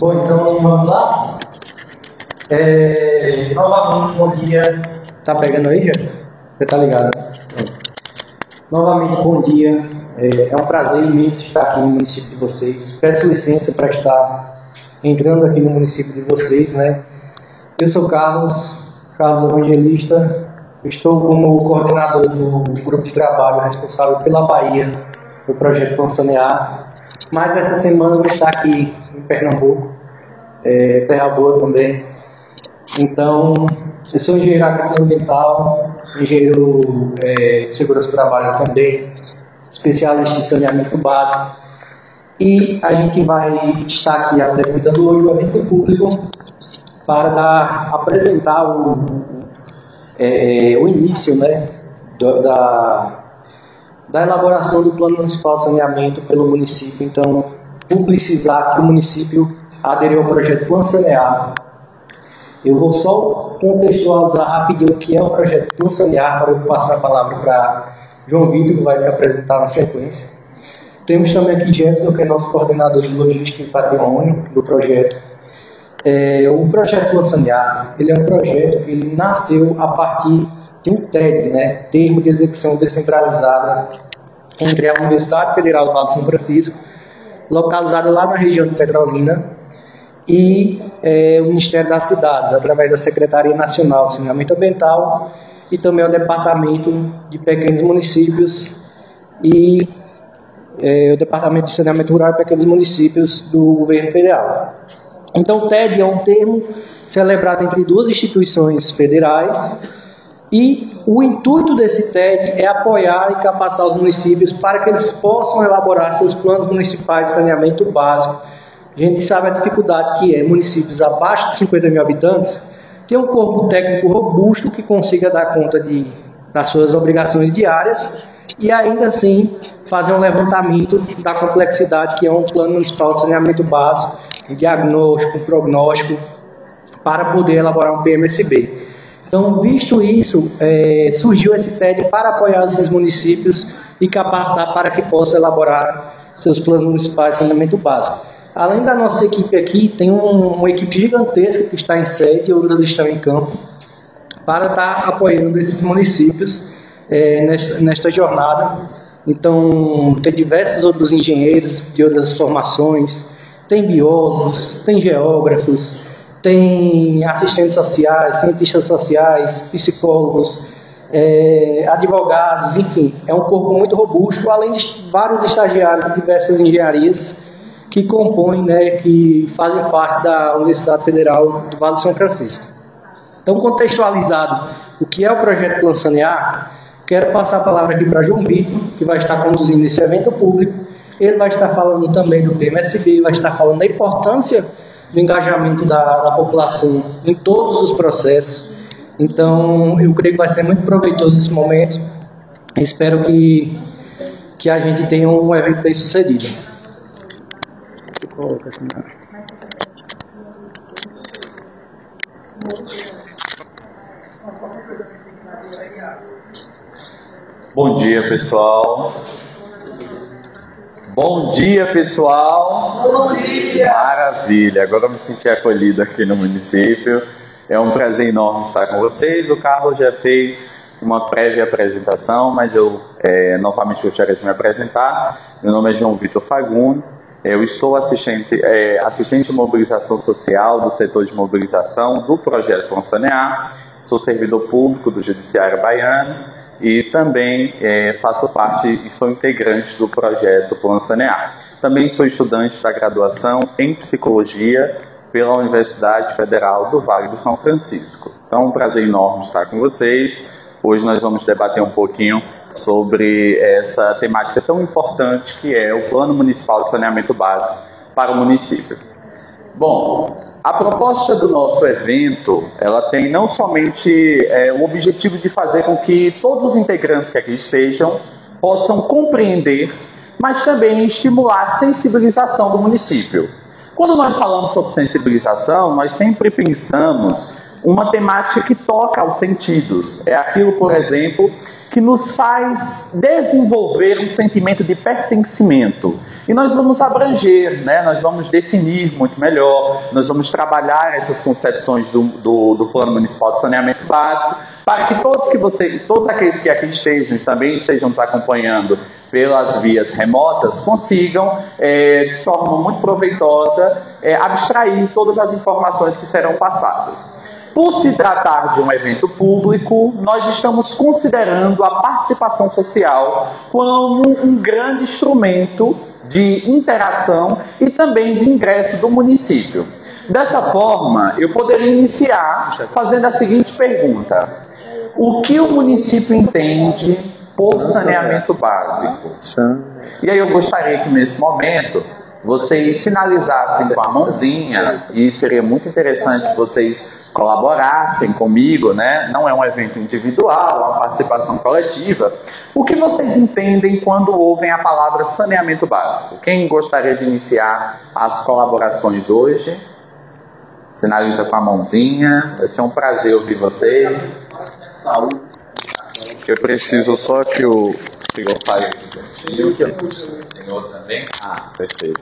Bom, então vamos lá. Novamente, bom dia. Tá pegando aí, Jéssica? Você tá ligado, né? Novamente, bom dia. É um prazer imenso estar aqui no município de vocês. Peço licença para estar entrando aqui no município de vocês, né? Eu sou Carlos Evangelista. Estou como coordenador do grupo de trabalho responsável pela Bahia, do projeto Plano Sanear. Mas essa semana eu vou estar aqui em Pernambuco, terra boa também. Então, eu sou engenheiro agroambiental, engenheiro de segurança do trabalho também, especialista em saneamento básico. E a gente vai estar aqui apresentando hoje o evento público para apresentar o início, né, da elaboração do Plano Municipal de Saneamento pelo município. Então, publicizar que o município aderiu ao projeto Plano Sanear. Eu vou só contextualizar rapidinho o que é o projeto Plano Sanear para eu passar a palavra para João Vitor, que vai se apresentar na sequência. Temos também aqui Jefferson, que é nosso coordenador de logística e patrimônio do projeto. O projeto Plano Sanear, ele é um projeto que ele nasceu a partir de um TED, né, Termo de Execução Descentralizada, entre a Universidade Federal do Vale de São Francisco, localizada lá na região de Petrolina, e o Ministério das Cidades, através da Secretaria Nacional de Saneamento Ambiental e também o Departamento de Pequenos Municípios e o Departamento de Saneamento Rural e Pequenos Municípios do Governo Federal. Então, o TED é um termo celebrado entre duas instituições federais e o intuito desse TED é apoiar e capacitar os municípios para que eles possam elaborar seus planos municipais de saneamento básico. A gente sabe a dificuldade que é municípios abaixo de 50 mil habitantes ter um corpo técnico robusto que consiga dar conta das suas obrigações diárias e ainda assim fazer um levantamento da complexidade que é um plano municipal de saneamento básico, um diagnóstico, um prognóstico, para poder elaborar um PMSB. Então, visto isso, surgiu esse TED para apoiar esses municípios e capacitar para que possam elaborar seus planos municipais de saneamento básico. Além da nossa equipe aqui, tem uma equipe gigantesca que está em sede e outras estão em campo para estar apoiando esses municípios nesta jornada. Então, tem diversos outros engenheiros de outras formações, tem biólogos, tem geógrafos, tem assistentes sociais, cientistas sociais, psicólogos, advogados, enfim, é um corpo muito robusto, além de vários estagiários de diversas engenharias que compõem, né, que fazem parte da Universidade Federal do Vale de São Francisco. Então, contextualizado o que é o projeto Plano Sanear, quero passar a palavra aqui para João Vitor, que vai estar conduzindo esse evento público. Ele vai estar falando também do PMSB, vai estar falando da importância do engajamento da população em todos os processos. Então, eu creio que vai ser muito proveitoso esse momento. Espero que a gente tenha um evento bem sucedido. Bom dia, pessoal. Bom dia, pessoal. Bom dia. Maravilha. Agora eu me senti acolhido aqui no município. É um prazer enorme estar com vocês. O Carlos já fez uma prévia apresentação, mas eu novamente gostaria de me apresentar. Meu nome é João Vitor Fagundes. Eu estou assistente de mobilização social do setor de mobilização do projeto Plano Sanear. Sou servidor público do Judiciário Baiano e também faço parte e sou integrante do projeto Plano Sanear. Também sou estudante da graduação em Psicologia pela Universidade Federal do Vale do São Francisco. Então, é um prazer enorme estar com vocês. Hoje nós vamos debater um pouquinho sobre essa temática tão importante que é o Plano Municipal de Saneamento Básico para o município. Bom, a proposta do nosso evento, ela tem não somente o objetivo de fazer com que todos os integrantes que aqui estejam possam compreender, mas também estimular a sensibilização do município. Quando nós falamos sobre sensibilização, nós sempre pensamos uma temática que toca aos sentidos. É aquilo, por exemplo, que nos faz desenvolver um sentimento de pertencimento. E nós vamos abranger, né? Nós vamos definir muito melhor, nós vamos trabalhar essas concepções do Plano Municipal de Saneamento Básico, para que todos aqueles que aqui estejam e também estejam nos acompanhando pelas vias remotas, consigam, de forma muito proveitosa, abstrair todas as informações que serão passadas. Por se tratar de um evento público, nós estamos considerando a participação social como um grande instrumento de interação e também de ingresso do município. Dessa forma, eu poderia iniciar fazendo a seguinte pergunta: o que o município entende por saneamento básico? E aí eu gostaria que nesse momento vocês sinalizassem com a mãozinha, e seria muito interessante que vocês colaborassem comigo, né? Não é um evento individual, é uma participação coletiva. O que vocês entendem quando ouvem a palavra saneamento básico? Quem gostaria de iniciar as colaborações hoje? Sinaliza com a mãozinha. Vai ser um prazer ouvir você. Saúde. Eu preciso só que o senhor fale aqui. Tem outro também? Ah, perfeito.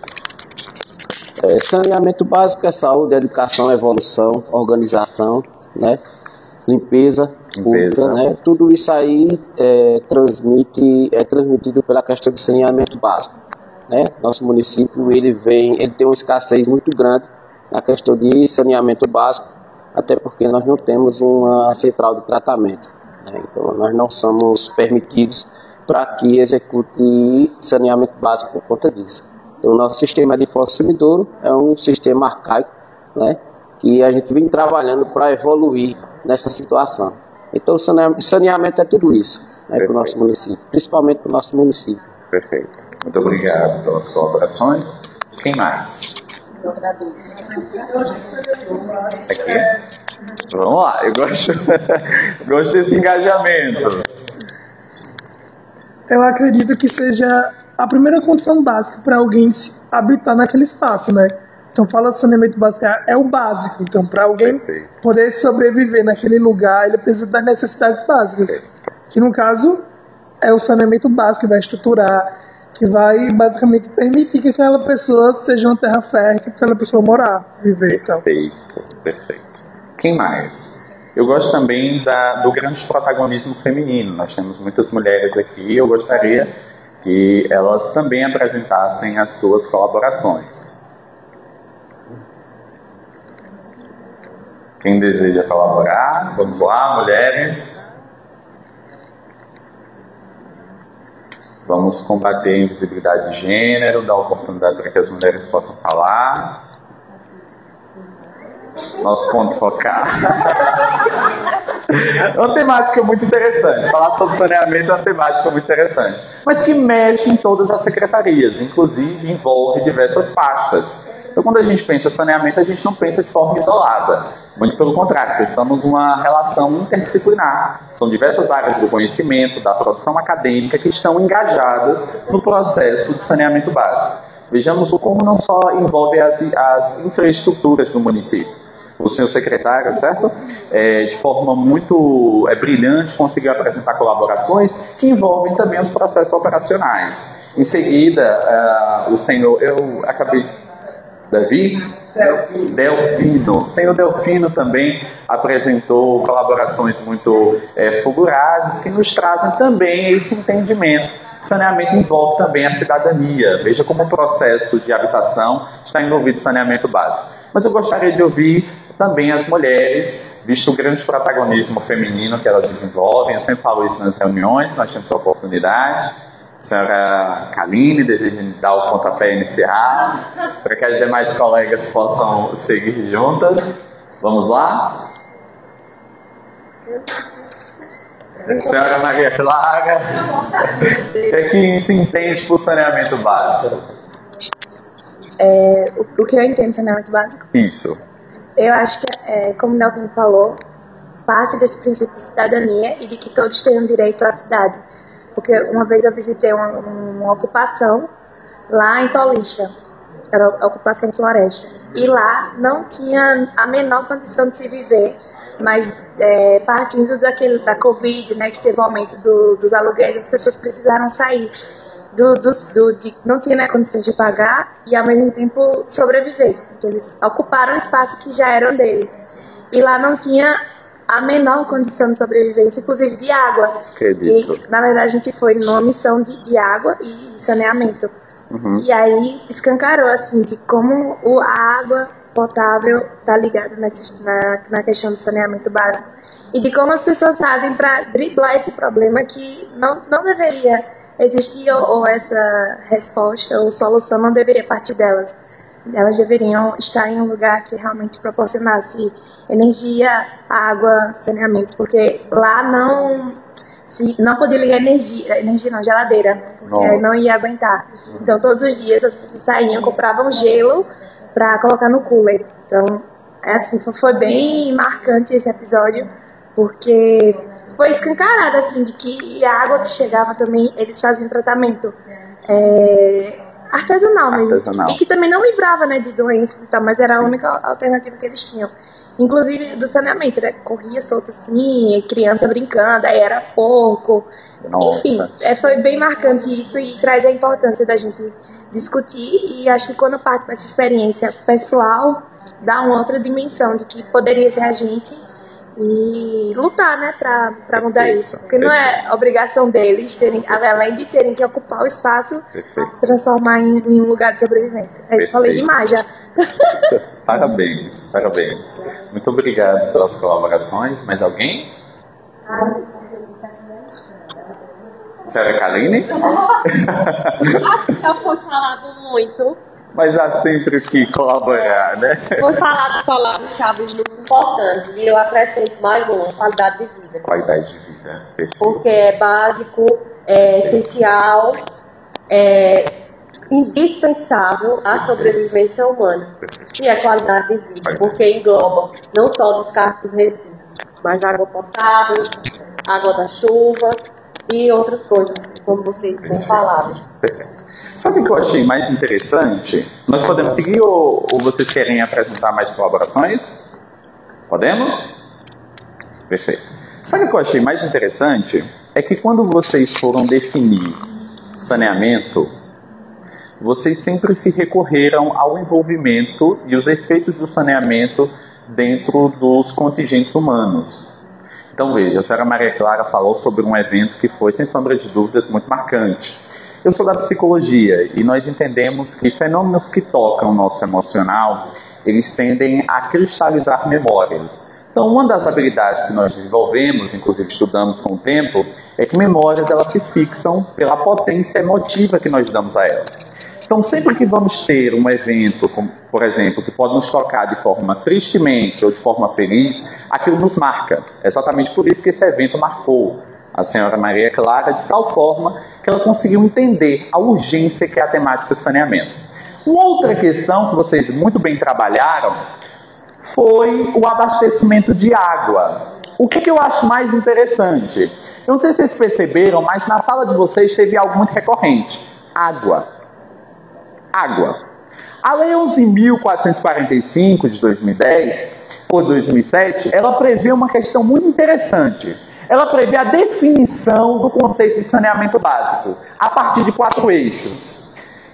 Saneamento básico é saúde, educação, evolução, organização, né? Limpeza pública, né? Tudo isso aí é transmitido pela questão de saneamento básico, né? Nosso município ele tem uma escassez muito grande na questão de saneamento básico, até porque nós não temos uma central de tratamento, né? Então nós não somos permitidos para que execute saneamento básico por conta disso. Então, o nosso sistema de Foz do Sumidouro é um sistema arcaico, né, que a gente vem trabalhando para evoluir nessa situação. Então, o saneamento é tudo isso, né, para o nosso município, principalmente para o nosso município. Perfeito. Muito obrigado pelas colaborações. Quem mais? Aqui? Vamos lá, eu gosto desse engajamento. Eu acredito que seja a primeira condição básica para alguém habitar naquele espaço, né? Então, fala saneamento básico, é o básico. Então, para alguém poder sobreviver naquele lugar, ele precisa das necessidades básicas. Que, no caso, é o saneamento básico que vai estruturar, que vai, basicamente, permitir que aquela pessoa seja uma terra fértil para aquela pessoa morar, viver. Então. Perfeito. Quem mais? Eu gosto também do grande protagonismo feminino. Nós temos muitas mulheres aqui. Eu gostaria que elas também apresentassem as suas colaborações. Quem deseja colaborar? Vamos lá, mulheres. Vamos combater a invisibilidade de gênero, dar oportunidade para que as mulheres possam falar. Nosso ponto focal. É uma temática muito interessante. Falar sobre saneamento é uma temática muito interessante, mas que mexe em todas as secretarias, inclusive envolve diversas pastas. Então, quando a gente pensa saneamento, a gente não pensa de forma isolada. Muito pelo contrário, pensamos uma relação interdisciplinar. São diversas áreas do conhecimento, da produção acadêmica, que estão engajadas no processo de saneamento básico. Vejamos como não só envolve as infraestruturas do município. O senhor secretário, certo? De forma muito brilhante, conseguiu apresentar colaborações que envolvem também os processos operacionais. Em seguida, o senhor, eu acabei... Delfino. O senhor Delfino também apresentou colaborações muito fulgurazes que nos trazem também esse entendimento. Saneamento envolve também a cidadania. Veja como o processo de habitação está envolvido em saneamento básico. Mas eu gostaria de ouvir também as mulheres, visto o grande protagonismo feminino que elas desenvolvem. Eu sempre falo isso nas reuniões, nós temos a oportunidade. A senhora Kaline deseja dar o pontapé inicial para que as demais colegas possam seguir juntas. Vamos lá? Senhora Maria Clara, o que é que se entende por saneamento básico? O que eu entendo de saneamento básico? Isso. Eu acho que, como o Nelson falou, parte desse princípio de cidadania e de que todos tenham direito à cidade. Porque uma vez eu visitei uma ocupação lá em Paulista, era a ocupação em floresta, e lá não tinha a menor condição de se viver, mas partindo da Covid, né, que teve o aumento dos aluguéis, as pessoas precisaram sair de não tinha, né, condições de pagar e ao mesmo tempo sobreviver. Então, eles ocuparam espaço que já eram deles. E lá não tinha a menor condição de sobrevivência, inclusive de água. Acredito. E, na verdade, a gente foi numa missão de água e de saneamento. E aí escancarou, assim, de como a água potável está ligada na questão do saneamento básico. E de como as pessoas fazem para driblar esse problema que não deveria existir, ou essa resposta ou solução não deveria partir delas. Elas deveriam estar em um lugar que realmente proporcionasse energia, água, saneamento, porque lá não podia ligar energia não, geladeira, porque não ia aguentar. Então todos os dias as pessoas saíam, compravam gelo para colocar no cooler. Então, assim, foi bem marcante esse episódio, porque foi escancarado, assim, de que a água que chegava também, eles faziam tratamento artesanal mesmo. E que também não livrava, né, de doenças e tal, mas era a única alternativa que eles tinham. Inclusive do saneamento, né? Corria solto assim, criança brincando, aí era porco. Nossa. Enfim, foi bem marcante isso e traz a importância da gente discutir. E acho que quando parte para essa experiência pessoal, dá uma outra dimensão de que poderia ser a gente e lutar, né, para mudar isso. Porque não é obrigação deles, além de terem que ocupar o espaço, transformar em um lugar de sobrevivência. Eu falei demais já. Parabéns, parabéns. Muito obrigado pelas colaborações. Mais alguém? Senhora Kaline? Acho que já foi falado muito. Mas há sempre que colaborar, né? Foi falado palavras-chave muito importantes e eu acrescento mais uma: qualidade de vida. Qualidade de vida, perfeito. Porque é básico, é essencial, é indispensável à sobrevivência humana. E a qualidade de vida, porque engloba não só descarte dos resíduos, mas água potável, água da chuva e outras coisas, como vocês têm falado. Perfeito. Sabe o que eu achei mais interessante? Nós podemos seguir ou vocês querem apresentar mais colaborações? Podemos? Perfeito. Sabe o que eu achei mais interessante? É que quando vocês foram definir saneamento, vocês sempre se recorreram ao envolvimento e os efeitos do saneamento dentro dos contingentes humanos. Então veja, a senhora Maria Clara falou sobre um evento que foi, sem sombra de dúvidas, muito marcante. Eu sou da psicologia e nós entendemos que fenômenos que tocam o nosso emocional, eles tendem a cristalizar memórias. Então, uma das habilidades que nós desenvolvemos, inclusive estudamos com o tempo, é que memórias elas se fixam pela potência emotiva que nós damos a elas. Então, sempre que vamos ter um evento, como, por exemplo, que pode nos tocar de forma tristemente ou de forma feliz, aquilo nos marca. É exatamente por isso que esse evento marcou a senhora Maria Clara, de tal forma que ela conseguiu entender a urgência que é a temática de saneamento. Uma outra questão que vocês muito bem trabalharam foi o abastecimento de água. O que eu acho mais interessante? Eu não sei se vocês perceberam, mas na fala de vocês teve algo muito recorrente. Água. Água. A Lei 11.445 de 2010, ou 2007, ela prevê uma questão muito interessante. Ela prevê a definição do conceito de saneamento básico, a partir de 4 eixos.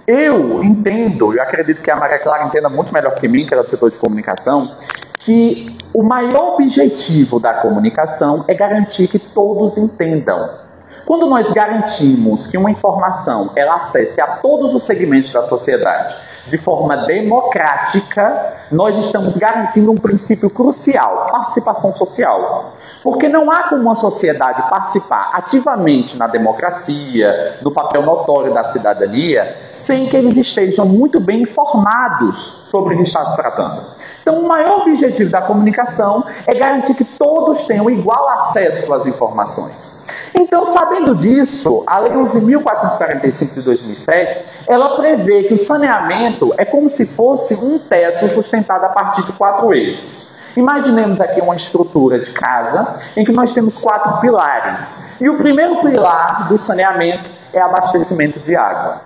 Eu entendo, eu acredito que a Maria Clara entenda muito melhor que mim, que ela é do setor de comunicação, que o maior objetivo da comunicação é garantir que todos entendam. Quando nós garantimos que uma informação ela acesse a todos os segmentos da sociedade de forma democrática, nós estamos garantindo um princípio crucial, participação social. Porque não há como uma sociedade participar ativamente na democracia, no papel notório da cidadania, sem que eles estejam muito bem informados sobre o que está se tratando. Então, o maior objetivo da comunicação é garantir que todos tenham igual acesso às informações. Então, sabendo disso, a Lei 11.445 de 2007, ela prevê que o saneamento é como se fosse um teto sustentado a partir de 4 eixos. Imaginemos aqui uma estrutura de casa em que nós temos 4 pilares. E o primeiro pilar do saneamento é abastecimento de água.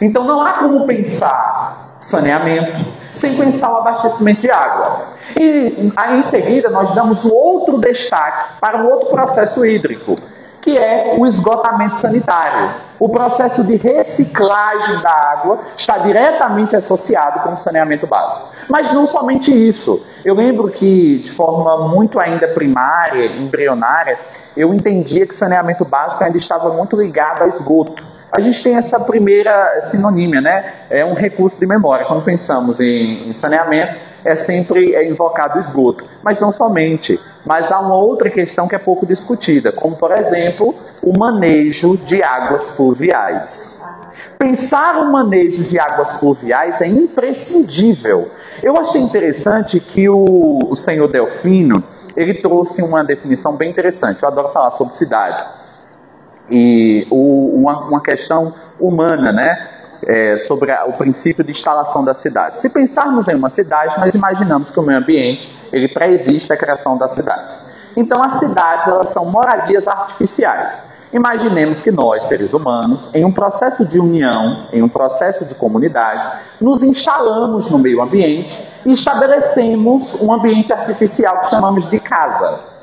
Então não há como pensar saneamento, sem pensar o abastecimento de água. E aí, em seguida, nós damos um outro destaque para um outro processo hídrico, que é o esgotamento sanitário. O processo de reciclagem da água está diretamente associado com o saneamento básico. Mas não somente isso. Eu lembro que, de forma muito ainda primária, embrionária, eu entendia que saneamento básico ainda estava muito ligado ao esgoto. A gente tem essa primeira sinonímia, né? É um recurso de memória. Quando pensamos em saneamento, é sempre invocado o esgoto. Mas não somente. Mas há uma outra questão que é pouco discutida, como, por exemplo, o manejo de águas pluviais. Pensar o manejo de águas pluviais é imprescindível. Eu achei interessante que o senhor Delfino, ele trouxe uma definição bem interessante. Eu adoro falar sobre cidades. E uma questão humana, né? Sobre o princípio de instalação da cidade. Se pensarmos em uma cidade, nós imaginamos que o meio ambiente ele pré-existe a criação das cidades. Então, as cidades elas são moradias artificiais. Imaginemos que nós, seres humanos, em um processo de união, em um processo de comunidade, nos instalamos no meio ambiente e estabelecemos um ambiente artificial que chamamos de casa.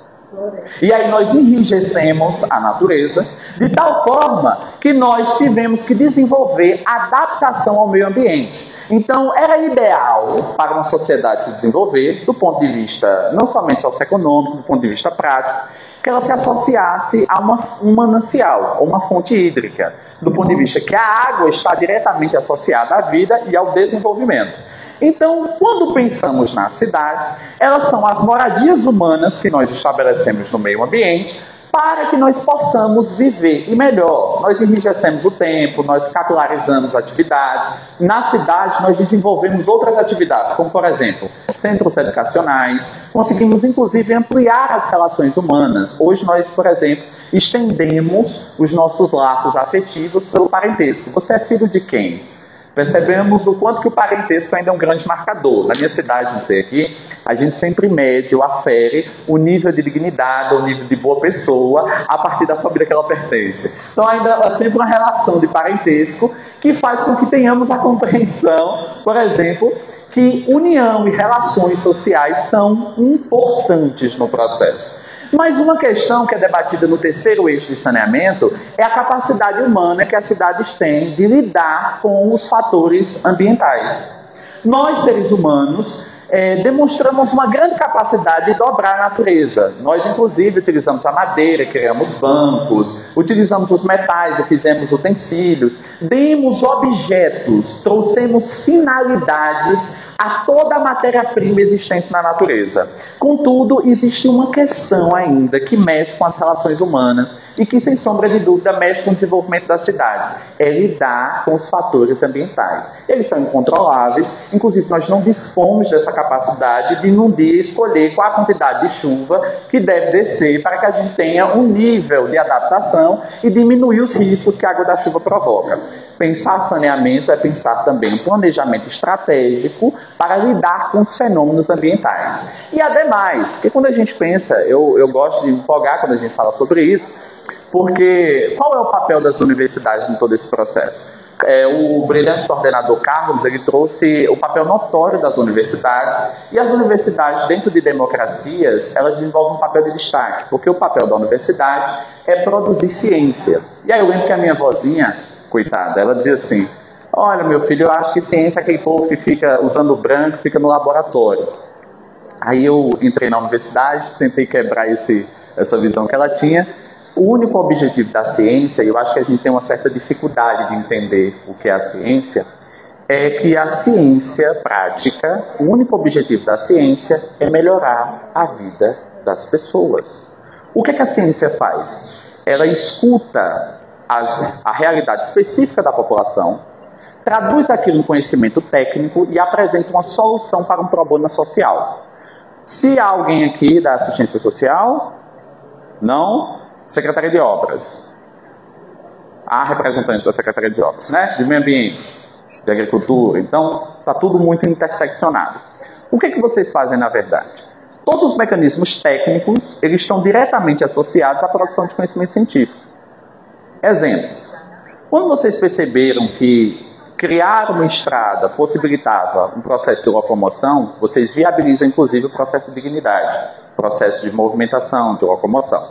E aí nós enrijecemos a natureza de tal forma que nós tivemos que desenvolver adaptação ao meio ambiente. Então era ideal para uma sociedade se desenvolver, do ponto de vista não somente socioeconômico, do ponto de vista prático, que ela se associasse a um manancial, a uma fonte hídrica, do ponto de vista que a água está diretamente associada à vida e ao desenvolvimento. Então, quando pensamos nas cidades, elas são as moradias humanas que nós estabelecemos no meio ambiente para que nós possamos viver e melhor. Nós enrijecemos o tempo, nós capitalizamos atividades. Na cidade, nós desenvolvemos outras atividades, como, por exemplo, centros educacionais. Conseguimos, inclusive, ampliar as relações humanas. Hoje, nós, por exemplo, estendemos os nossos laços afetivos pelo parentesco. Você é filho de quem? Percebemos o quanto que o parentesco ainda é um grande marcador. Na minha cidade, não sei aqui, a gente sempre mede ou afere o nível de dignidade, o nível de boa pessoa a partir da família que ela pertence. Então ainda há sempre uma relação de parentesco que faz com que tenhamos a compreensão, por exemplo, que união e relações sociais são importantes no processo. Mas uma questão que é debatida no terceiro eixo de saneamento é a capacidade humana que as cidades têm de lidar com os fatores ambientais. Nós, seres humanos, demonstramos uma grande capacidade de dobrar a natureza. Nós, inclusive, utilizamos a madeira, criamos bancos, utilizamos os metais e fizemos utensílios, demos objetos, trouxemos finalidades a toda a matéria-prima existente na natureza. Contudo, existe uma questão ainda que mexe com as relações humanas e que, sem sombra de dúvida, mexe com o desenvolvimento das cidades. É lidar com os fatores ambientais. Eles são incontroláveis, inclusive nós não dispomos dessa capacidade de, num dia, escolher qual a quantidade de chuva que deve descer para que a gente tenha um nível de adaptação e diminuir os riscos que a água da chuva provoca. Pensar saneamento é pensar também um planejamento estratégico para lidar com os fenômenos ambientais. E ademais, porque quando a gente pensa, eu gosto de me empolgar quando a gente fala sobre isso, porque qual é o papel das universidades em todo esse processo? O brilhante coordenador Carlos, ele trouxe o papel notório das universidades, e as universidades, dentro de democracias, elas desenvolvem um papel de destaque, porque o papel da universidade é produzir ciência. E aí eu lembro que a minha vozinha, coitada, ela dizia assim: olha, meu filho, eu acho que ciência é aquele povo que fica usando branco, fica no laboratório. Aí eu entrei na universidade, tentei quebrar essa visão que ela tinha. O único objetivo da ciência, e eu acho que a gente tem uma certa dificuldade de entender o que é a ciência, é que a ciência prática, o único objetivo da ciência é melhorar a vida das pessoas. O que a ciência faz? Ela escuta a realidade específica da população, traduz aquilo em conhecimento técnico e apresenta uma solução para um problema social. Se há alguém aqui da assistência social, não? Secretaria de Obras. Há representantes da Secretaria de Obras, né? De Meio Ambiente, de Agricultura. Então, está tudo muito interseccionado. O que vocês fazem na verdade? Todos os mecanismos técnicos, eles estão diretamente associados à produção de conhecimento científico. Exemplo. Quando vocês perceberam que criar uma estrada possibilitava um processo de locomoção, vocês viabilizam inclusive o processo de dignidade, processo de movimentação, de locomoção.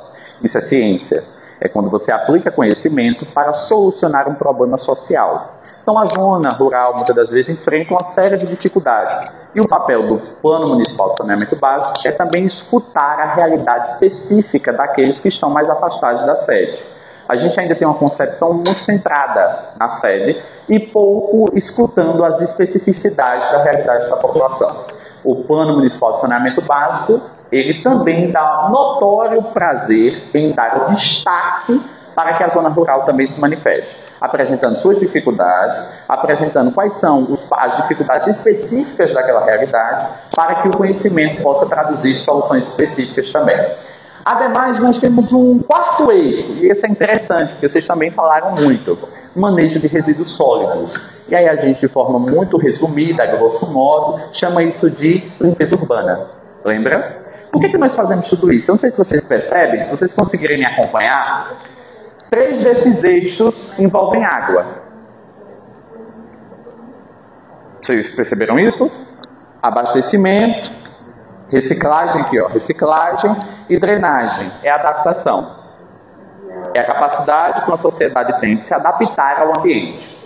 Isso é ciência. É quando você aplica conhecimento para solucionar um problema social. Então a zona rural muitas das vezes enfrenta uma série de dificuldades. E o papel do Plano Municipal de Saneamento Básico é também escutar a realidade específica daqueles que estão mais afastados da sede. A gente ainda tem uma concepção muito centrada na sede e pouco escutando as especificidades da realidade da população. O Plano Municipal de Saneamento Básico, ele também dá notório prazer em dar destaque para que a zona rural também se manifeste, apresentando suas dificuldades, apresentando quais são as dificuldades específicas daquela realidade, para que o conhecimento possa traduzir soluções específicas também. Ademais, nós temos um quarto eixo, e esse é interessante, porque vocês também falaram muito, manejo de resíduos sólidos. E aí a gente, de forma muito resumida, grosso modo, chama isso de limpeza urbana. Lembra? Por que nós fazemos tudo isso? Eu não sei se vocês percebem, se vocês conseguirem me acompanhar, 3 desses eixos envolvem água. Vocês perceberam isso? Abastecimento, reciclagem aqui, ó, reciclagem e drenagem. É adaptação. É a capacidade que uma sociedade tem de se adaptar ao ambiente.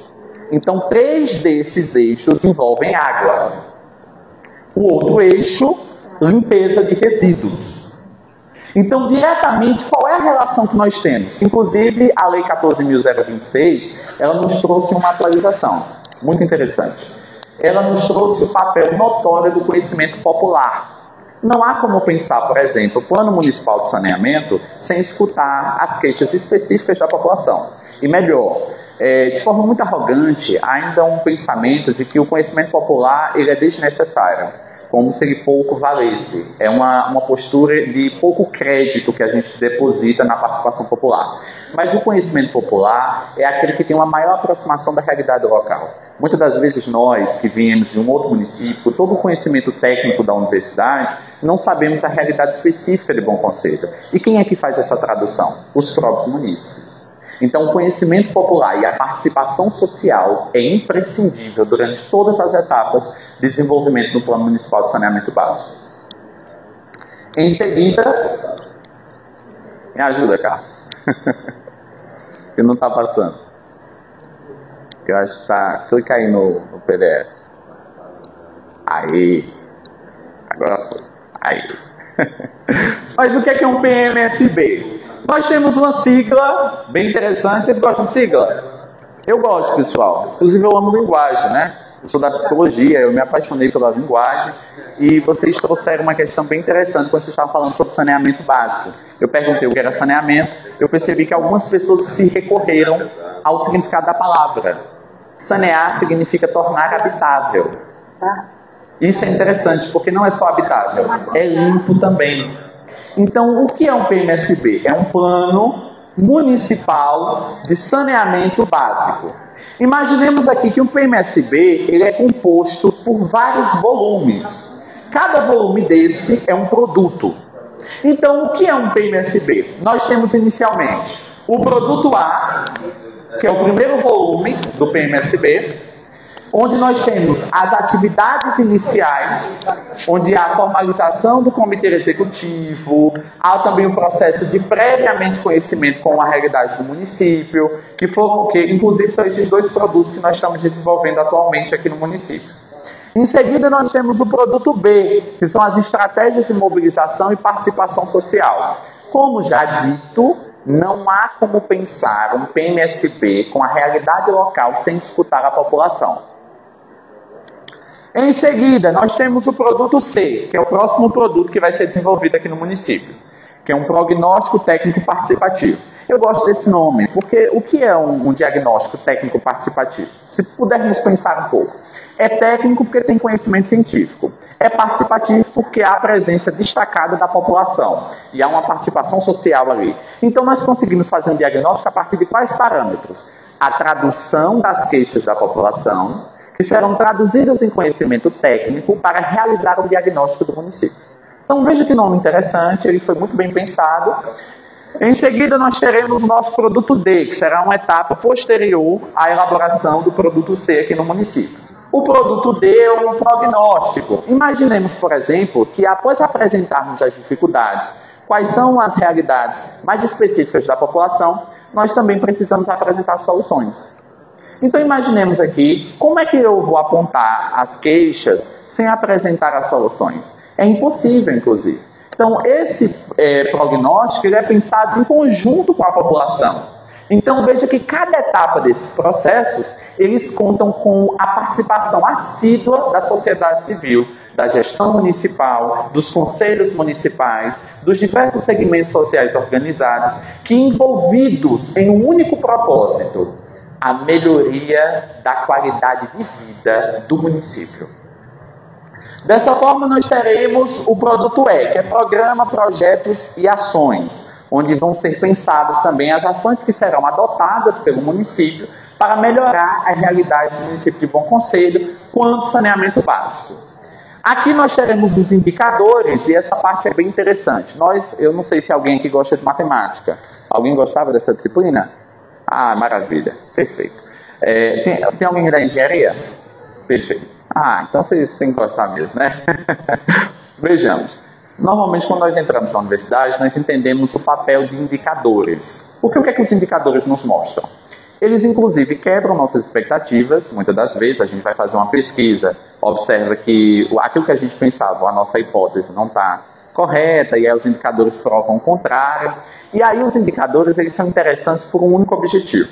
Então, 3 desses eixos envolvem água. O outro eixo, limpeza de resíduos. Então, diretamente, qual é a relação que nós temos? Inclusive, a Lei 14.026, ela nos trouxe uma atualização muito interessante. Ela nos trouxe o papel notório do conhecimento popular. Não há como pensar, por exemplo, o Plano Municipal de Saneamento sem escutar as queixas específicas da população. E melhor, de forma muito arrogante, ainda um pensamento de que o conhecimento popular ele é desnecessário, como se ele pouco valesse. É uma postura de pouco crédito que a gente deposita na participação popular. Mas o conhecimento popular é aquele que tem uma maior aproximação da realidade local. Muitas das vezes nós, que viemos de um outro município, todo o conhecimento técnico da universidade, não sabemos a realidade específica de Bom Conselho. E quem é que faz essa tradução? Os próprios munícipes. Então, o conhecimento popular e a participação social é imprescindível durante todas as etapas de desenvolvimento do Plano Municipal de Saneamento Básico. Em seguida, me ajuda, Carlos. Que não está passando. Eu acho que está... Clica aí no PDF. Aí. Agora foi. Aí. Mas o que é um PMSB? Nós temos uma sigla bem interessante. Vocês gostam de sigla? Eu gosto, pessoal. Inclusive eu amo linguagem, né? Eu sou da psicologia, eu me apaixonei pela linguagem. E vocês trouxeram uma questão bem interessante quando vocês estavam falando sobre saneamento básico. Eu perguntei o que era saneamento. Eu percebi que algumas pessoas se recorreram ao significado da palavra. Sanear significa tornar habitável. Isso é interessante, porque não é só habitável, é limpo também. Então, o que é um PMSB? É um plano municipal de saneamento básico. Imaginemos aqui que um PMSB ele é composto por vários volumes. Cada volume desse é um produto. Então, o que é um PMSB? Nós temos inicialmente o produto A, que é o primeiro volume do PMSB, onde nós temos as atividades iniciais, onde há a formalização do comitê executivo, há também o processo de previamente conhecimento com a realidade do município, que inclusive são esses 2 produtos que nós estamos desenvolvendo atualmente aqui no município. Em seguida, nós temos o produto B, que são as estratégias de mobilização e participação social. Como já dito, não há como pensar um PMSB com a realidade local sem escutar a população. Em seguida, nós temos o produto C, que é o próximo produto que vai ser desenvolvido aqui no município, que é um prognóstico técnico participativo. Eu gosto desse nome, porque o que é um diagnóstico técnico participativo? Se pudermos pensar um pouco. É técnico porque tem conhecimento científico. É participativo porque há a presença destacada da população e há uma participação social ali. Então nós conseguimos fazer um diagnóstico a partir de quais parâmetros? A tradução das queixas da população, que serão traduzidas em conhecimento técnico para realizar o diagnóstico do município. Então veja que nome interessante, ele foi muito bem pensado. Em seguida, nós teremos o nosso produto D, que será uma etapa posterior à elaboração do produto C aqui no município. O produto D é um prognóstico. Imaginemos, por exemplo, que após apresentarmos as dificuldades, quais são as realidades mais específicas da população, nós também precisamos apresentar soluções. Então imaginemos aqui, como é que eu vou apontar as queixas sem apresentar as soluções? É impossível, inclusive. Então esse prognóstico ele é pensado em conjunto com a população. Então veja que cada etapa desses processos, eles contam com a participação assídua da sociedade civil, da gestão municipal, dos conselhos municipais, dos diversos segmentos sociais organizados, que envolvidos em um único propósito, a melhoria da qualidade de vida do município. Dessa forma, nós teremos o produto E, que é Programa, Projetos e Ações, onde vão ser pensadas também as ações que serão adotadas pelo município para melhorar a realidade do município de Bom Conselho quanto saneamento básico. Aqui nós teremos os indicadores, e essa parte é bem interessante. Eu não sei se alguém aqui gosta de matemática. Alguém gostava dessa disciplina? Ah, maravilha, perfeito. Tem alguém da engenharia? Perfeito. Ah, então vocês têm que gostar mesmo, né? Vejamos. Normalmente, quando nós entramos na universidade, nós entendemos o papel de indicadores. Porque o que é que os indicadores nos mostram? Eles, inclusive, quebram nossas expectativas. Muitas das vezes, a gente vai fazer uma pesquisa, observa que aquilo que a gente pensava, a nossa hipótese, não está correta, e aí os indicadores provam o contrário. E aí os indicadores eles são interessantes por um único objetivo.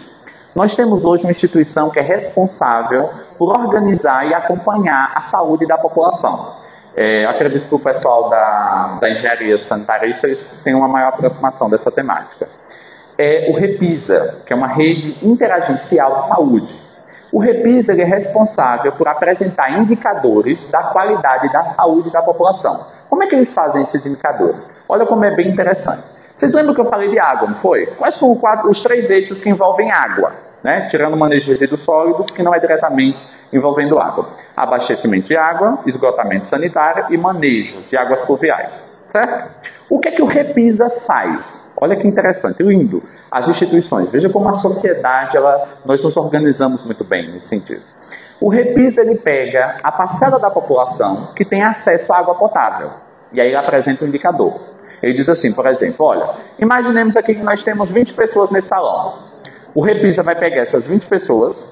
Nós temos hoje uma instituição que é responsável por organizar e acompanhar a saúde da população. Eu acredito que o pessoal da engenharia sanitarista eles têm uma maior aproximação dessa temática. É o Repisa, que é uma rede interagencial de saúde. O Repisa ele é responsável por apresentar indicadores da qualidade da saúde da população. Como é que eles fazem esses indicadores? Olha como é bem interessante. Vocês lembram que eu falei de água, não foi? Quais são os 3 eixos que envolvem água? Né? Tirando o manejo de resíduos sólidos, que não é diretamente envolvendo água. Abastecimento de água, esgotamento sanitário e manejo de águas pluviais. Certo? O que é que o Repisa faz? Olha que interessante, lindo. As instituições, veja como a sociedade, nós nos organizamos muito bem nesse sentido. O Repisa ele pega a parcela da população que tem acesso à água potável. E aí ele apresenta um indicador. Ele diz assim, por exemplo, olha, imaginemos aqui que nós temos 20 pessoas nesse salão. O Repisa vai pegar essas 20 pessoas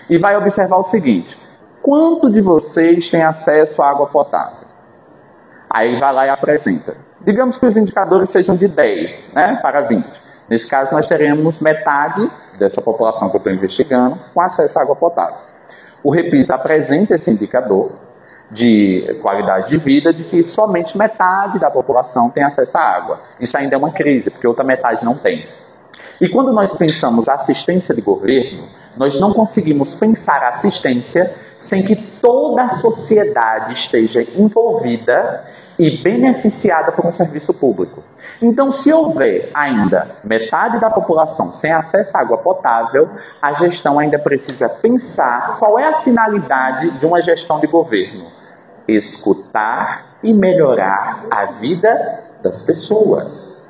e vai observar o seguinte: quanto de vocês tem acesso à água potável? Aí ele vai lá e apresenta. Digamos que os indicadores sejam de 10, né, para 20. Nesse caso, nós teremos metade dessa população que eu estou investigando com acesso à água potável. O Repisa apresenta esse indicador de qualidade de vida de que somente metade da população tem acesso à água. Isso ainda é uma crise, porque outra metade não tem. E quando nós pensamos assistência de governo, nós não conseguimos pensar a assistência sem que toda a sociedade esteja envolvida e beneficiada por um serviço público. Então, se houver ainda metade da população sem acesso à água potável, a gestão ainda precisa pensar qual é a finalidade de uma gestão de governo: escutar e melhorar a vida das pessoas.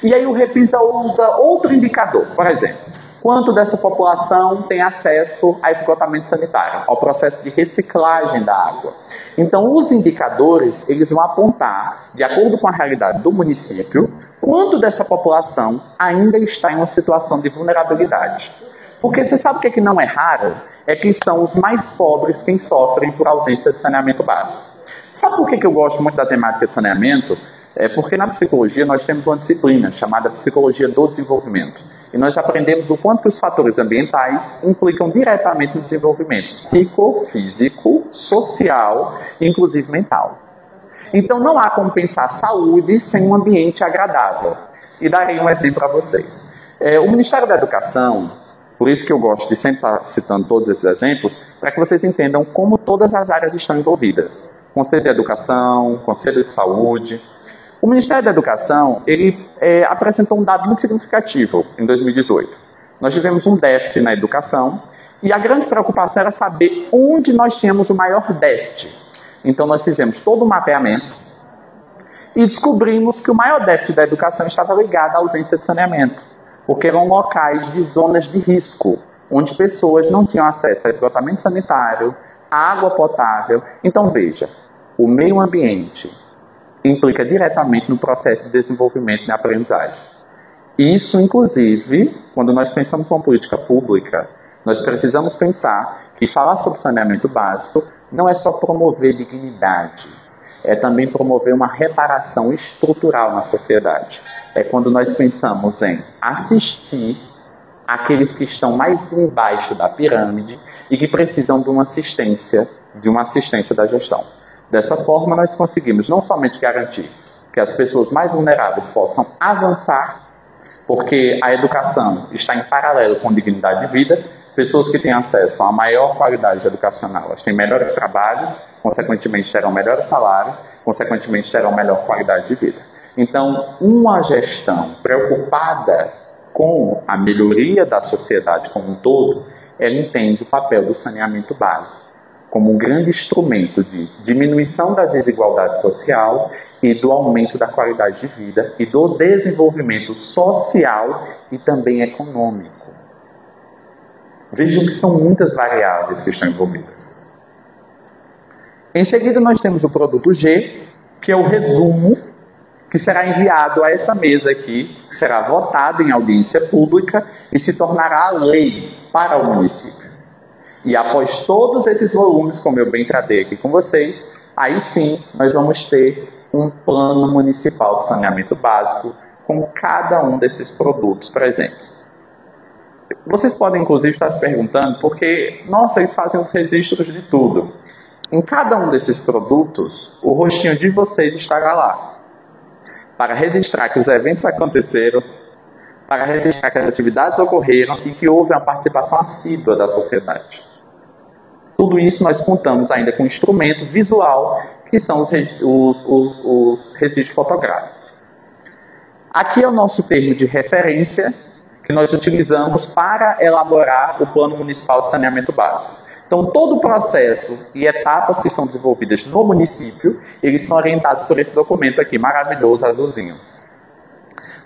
E aí o Repisa usa outro indicador, por exemplo, quanto dessa população tem acesso a esgotamento sanitário, ao processo de reciclagem da água. Então os indicadores, eles vão apontar, de acordo com a realidade do município, quanto dessa população ainda está em uma situação de vulnerabilidade. Porque você sabe o que não é raro? É que são os mais pobres quem sofrem por ausência de saneamento básico. Sabe por que eu gosto muito da temática de saneamento? É porque na psicologia nós temos uma disciplina chamada Psicologia do Desenvolvimento. E nós aprendemos o quanto os fatores ambientais implicam diretamente no desenvolvimento psicofísico, social e inclusive mental. Então não há como pensar saúde sem um ambiente agradável. E darei um exemplo para vocês. O Ministério da Educação, por isso que eu gosto de sempre estar citando todos esses exemplos, para que vocês entendam como todas as áreas estão envolvidas. Conselho de Educação, Conselho de Saúde. O Ministério da Educação, ele apresentou um dado muito significativo em 2018. Nós tivemos um déficit na educação e a grande preocupação era saber onde nós tínhamos o maior déficit. Então nós fizemos todo o mapeamento E descobrimos que o maior déficit da educação estava ligado à ausência de saneamento, porque eram locais de zonas de risco, onde pessoas não tinham acesso a esgotamento sanitário, a água potável. Então veja, o meio ambiente implica diretamente no processo de desenvolvimento e aprendizagem. Isso, inclusive, quando nós pensamos em uma política pública, nós precisamos pensar que falar sobre saneamento básico não é só promover dignidade, é também promover uma reparação estrutural na sociedade. É quando nós pensamos em assistir aqueles que estão mais embaixo da pirâmide e que precisam de uma assistência da gestão. Dessa forma, nós conseguimos não somente garantir que as pessoas mais vulneráveis possam avançar, porque a educação está em paralelo com dignidade de vida. Pessoas que têm acesso a maior qualidade educacional, elas têm melhores trabalhos, consequentemente terão melhores salários, consequentemente terão melhor qualidade de vida. Então, uma gestão preocupada com a melhoria da sociedade como um todo, ela entende o papel do saneamento básico como um grande instrumento de diminuição da desigualdade social e do aumento da qualidade de vida e do desenvolvimento social e também econômico. Vejam que são muitas variáveis que estão envolvidas. Em seguida, nós temos o produto G, que é o resumo que será enviado a essa mesa aqui, que será votado em audiência pública e se tornará a lei para o município. E após todos esses volumes, como eu bem tratei aqui com vocês, aí sim nós vamos ter um plano municipal de saneamento básico com cada um desses produtos presentes. Vocês podem, inclusive, estar se perguntando, porque, nossa, eles fazem os registros de tudo. Em cada um desses produtos, o rostinho de vocês estará lá, para registrar que os eventos aconteceram, para registrar que as atividades ocorreram e que houve uma participação assídua da sociedade. Tudo isso nós contamos ainda com um instrumento visual, que são os registros fotográficos. Aqui é o nosso termo de referência, que nós utilizamos para elaborar o Plano Municipal de Saneamento Básico. Então, todo o processo e etapas que são desenvolvidas no município, eles são orientados por esse documento aqui, maravilhoso, azulzinho.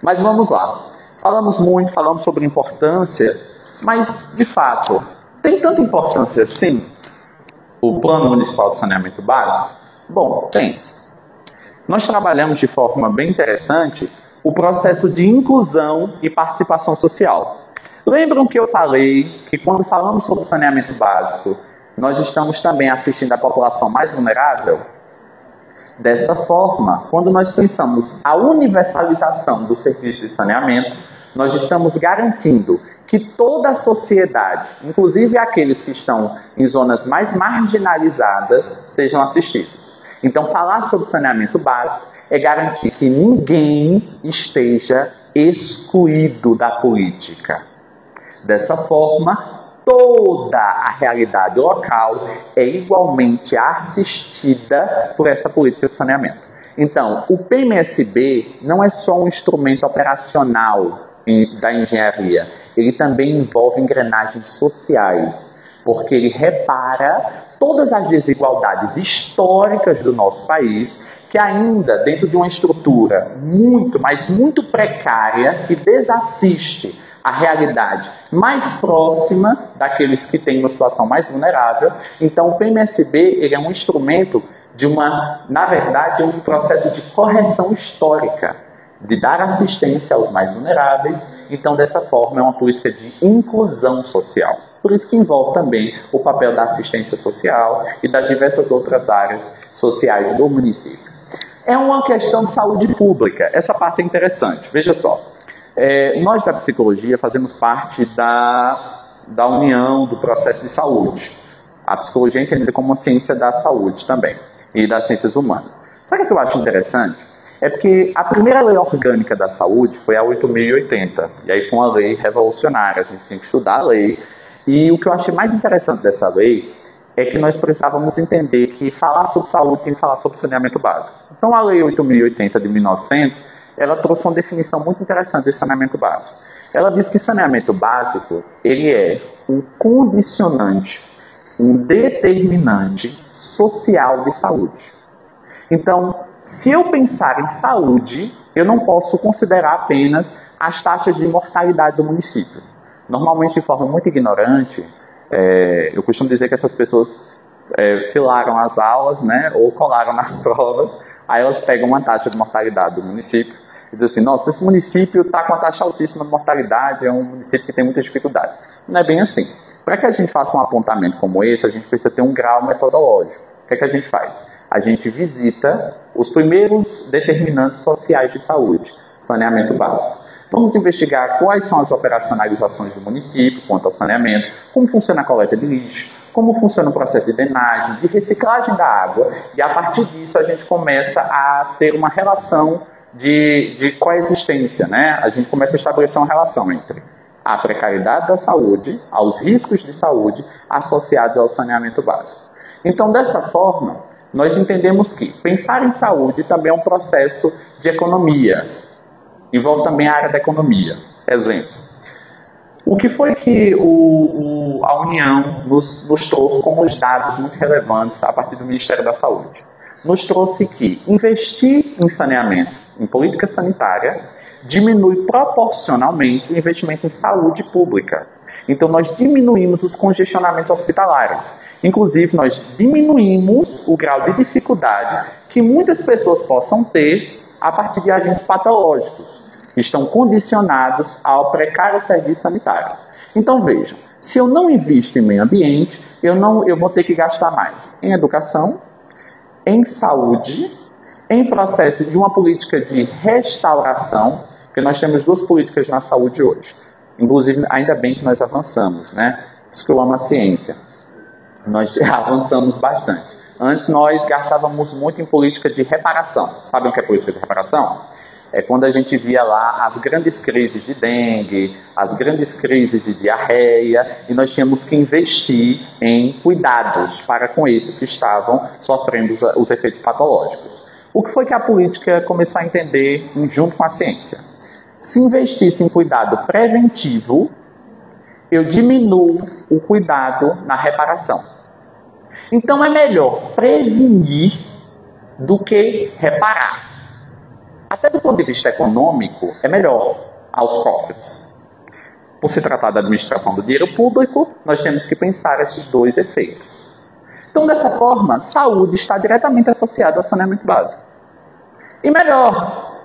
Mas vamos lá. Falamos muito, falamos sobre importância, mas, de fato, tem tanta importância assim o Plano Municipal de Saneamento Básico? Bom, tem. Nós trabalhamos de forma bem interessante o processo de inclusão e participação social. Lembram que eu falei que quando falamos sobre saneamento básico, nós estamos também assistindo a população mais vulnerável? Dessa forma, quando nós pensamos a universalização do serviço de saneamento, nós estamos garantindo que toda a sociedade, inclusive aqueles que estão em zonas mais marginalizadas, sejam assistidos. Então, falar sobre saneamento básico é garantir que ninguém esteja excluído da política. Dessa forma, toda a realidade local é igualmente assistida por essa política de saneamento. Então, o PMSB não é só um instrumento operacional da engenharia, ele também envolve engrenagens sociais, porque ele repara todas as desigualdades históricas do nosso país, que ainda dentro de uma estrutura muito, mas muito precária, que desassiste a realidade mais próxima daqueles que têm uma situação mais vulnerável. Então o PMSB ele é um instrumento de na verdade, um processo de correção histórica, de dar assistência aos mais vulneráveis. Então, dessa forma, é uma política de inclusão social. Por isso que envolve também o papel da assistência social e das diversas outras áreas sociais do município. É uma questão de saúde pública. Essa parte é interessante. Veja só, nós da psicologia fazemos parte da união do processo de saúde. A psicologia é entendida como uma ciência da saúde também, e das ciências humanas. Sabe o que eu acho interessante? É porque a primeira lei orgânica da saúde foi a 8.080, e aí foi uma lei revolucionária, a gente tem que estudar a lei. E o que eu achei mais interessante dessa lei é que nós precisávamos entender que falar sobre saúde tem que falar sobre saneamento básico. Então a lei 8.080 de 1900, ela trouxe uma definição muito interessante de saneamento básico. Ela diz que saneamento básico, ele é um condicionante, um determinante social de saúde. Então, se eu pensar em saúde, eu não posso considerar apenas as taxas de mortalidade do município. Normalmente, de forma muito ignorante, eu costumo dizer que essas pessoas filaram as aulas, né, ou colaram nas provas, aí elas pegam uma taxa de mortalidade do município e dizem assim, nossa, esse município está com uma taxa altíssima de mortalidade, é um município que tem muitas dificuldades. Não é bem assim. Para que a gente faça um apontamento como esse, a gente precisa ter um grau metodológico. O que é que a gente faz? A gente visita os primeiros determinantes sociais de saúde, saneamento básico. Vamos investigar quais são as operacionalizações do município quanto ao saneamento, como funciona a coleta de lixo, como funciona o processo de drenagem, de reciclagem da água, e a partir disso a gente começa a ter uma relação de coexistência, né? A gente começa a estabelecer uma relação entre a precariedade da saúde, aos riscos de saúde associados ao saneamento básico. Então, dessa forma, nós entendemos que pensar em saúde também é um processo de economia, envolve também a área da economia. Exemplo, o que foi que a União nos trouxe como os dados muito relevantes a partir do Ministério da Saúde? Nos trouxe que investir em saneamento, em política sanitária, diminui proporcionalmente o investimento em saúde pública. Então, nós diminuímos os congestionamentos hospitalares. Inclusive, nós diminuímos o grau de dificuldade que muitas pessoas possam ter a partir de agentes patológicos, que estão condicionados ao precário serviço sanitário. Então, vejam, se eu não invisto em meio ambiente, eu vou ter que gastar mais em educação, em saúde, em processo de uma política de restauração, porque nós temos duas políticas na saúde hoje. Inclusive, ainda bem que nós avançamos, né? Por isso que eu amo a ciência. Nós já avançamos bastante. Antes, nós gastávamos muito em política de reparação. Sabem o que é política de reparação? É quando a gente via lá as grandes crises de dengue, as grandes crises de diarreia, e nós tínhamos que investir em cuidados para com esses que estavam sofrendo os efeitos patológicos. O que foi que a política começou a entender junto com a ciência? Se investisse em cuidado preventivo, eu diminuo o cuidado na reparação. Então é melhor prevenir do que reparar. Até do ponto de vista econômico, é melhor aos cofres. Por se tratar da administração do dinheiro público, nós temos que pensar esses dois efeitos. Então, dessa forma, saúde está diretamente associada ao saneamento básico. E melhor,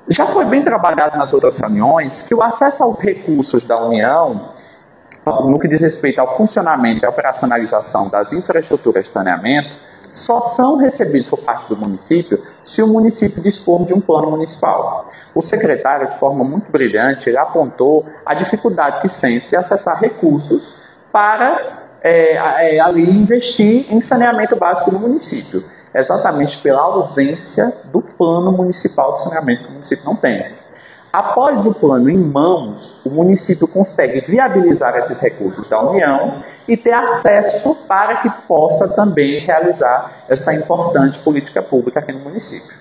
já foi bem trabalhado nas outras reuniões que o acesso aos recursos da União, no que diz respeito ao funcionamento e operacionalização das infraestruturas de saneamento, só são recebidos por parte do município se o município dispor de um plano municipal. O secretário, de forma muito brilhante, ele apontou a dificuldade que sente de acessar recursos para ali investir em saneamento básico no município, exatamente pela ausência do plano municipal de saneamento que o município não tem. Após o plano em mãos, o município consegue viabilizar esses recursos da União e ter acesso para que possa também realizar essa importante política pública aqui no município.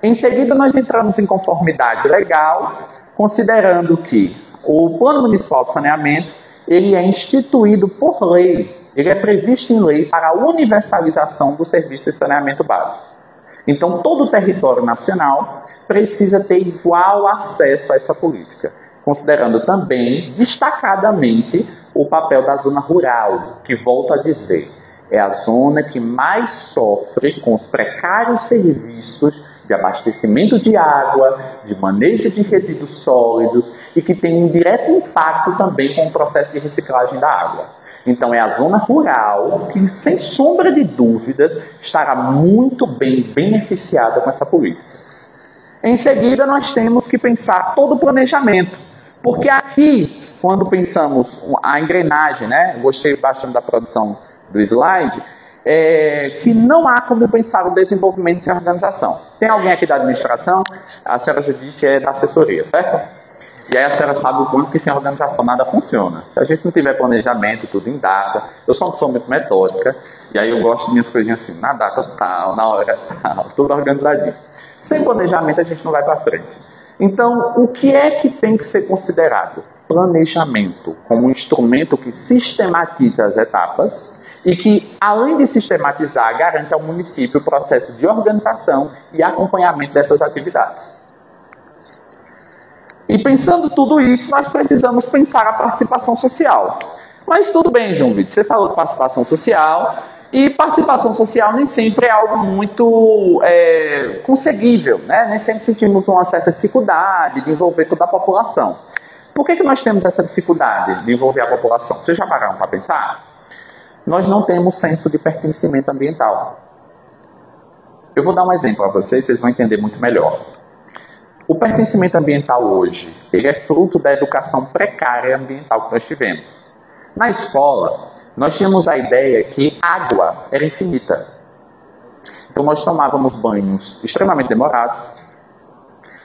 Em seguida, nós entramos em conformidade legal, considerando que o Plano Municipal de Saneamento ele é instituído por lei, ele é previsto em lei para a universalização do serviço de saneamento básico. Então, todo o território nacional precisa ter igual acesso a essa política, considerando também, destacadamente, o papel da zona rural, que, volto a dizer, é a zona que mais sofre com os precários serviços de abastecimento de água, de manejo de resíduos sólidos e que tem um direto impacto também com o processo de reciclagem da água. Então é a zona rural que, sem sombra de dúvidas, estará muito bem beneficiada com essa política. Em seguida, nós temos que pensar todo o planejamento, porque aqui, quando pensamos a engrenagem, né, gostei bastante da produção do slide, que não há como pensar o desenvolvimento sem organização. Tem alguém aqui da administração? A senhora Judite é da assessoria, certo? E aí a senhora sabe o quanto que sem organização nada funciona. Se a gente não tiver planejamento, tudo em data, eu sou uma pessoa muito metódica, e aí eu gosto de minhas coisinhas assim, na data tal, na hora tal, tudo organizadinho. Sem planejamento a gente não vai para frente. Então, o que é que tem que ser considerado? Planejamento como um instrumento que sistematiza as etapas e que, além de sistematizar, garante ao município o processo de organização e acompanhamento dessas atividades. E pensando tudo isso, nós precisamos pensar a participação social. Mas tudo bem, João Vitor, você falou de participação social, e participação social nem sempre é algo muito conseguível, né? Nem sempre sentimos uma certa dificuldade de envolver toda a população. Por que nós temos essa dificuldade de envolver a população? Vocês já pararam para pensar? Nós não temos senso de pertencimento ambiental. Eu vou dar um exemplo para vocês vão entender muito melhor. O pertencimento ambiental hoje, ele é fruto da educação precária ambiental que nós tivemos. Na escola, nós tínhamos a ideia que água era infinita. Então nós tomávamos banhos extremamente demorados.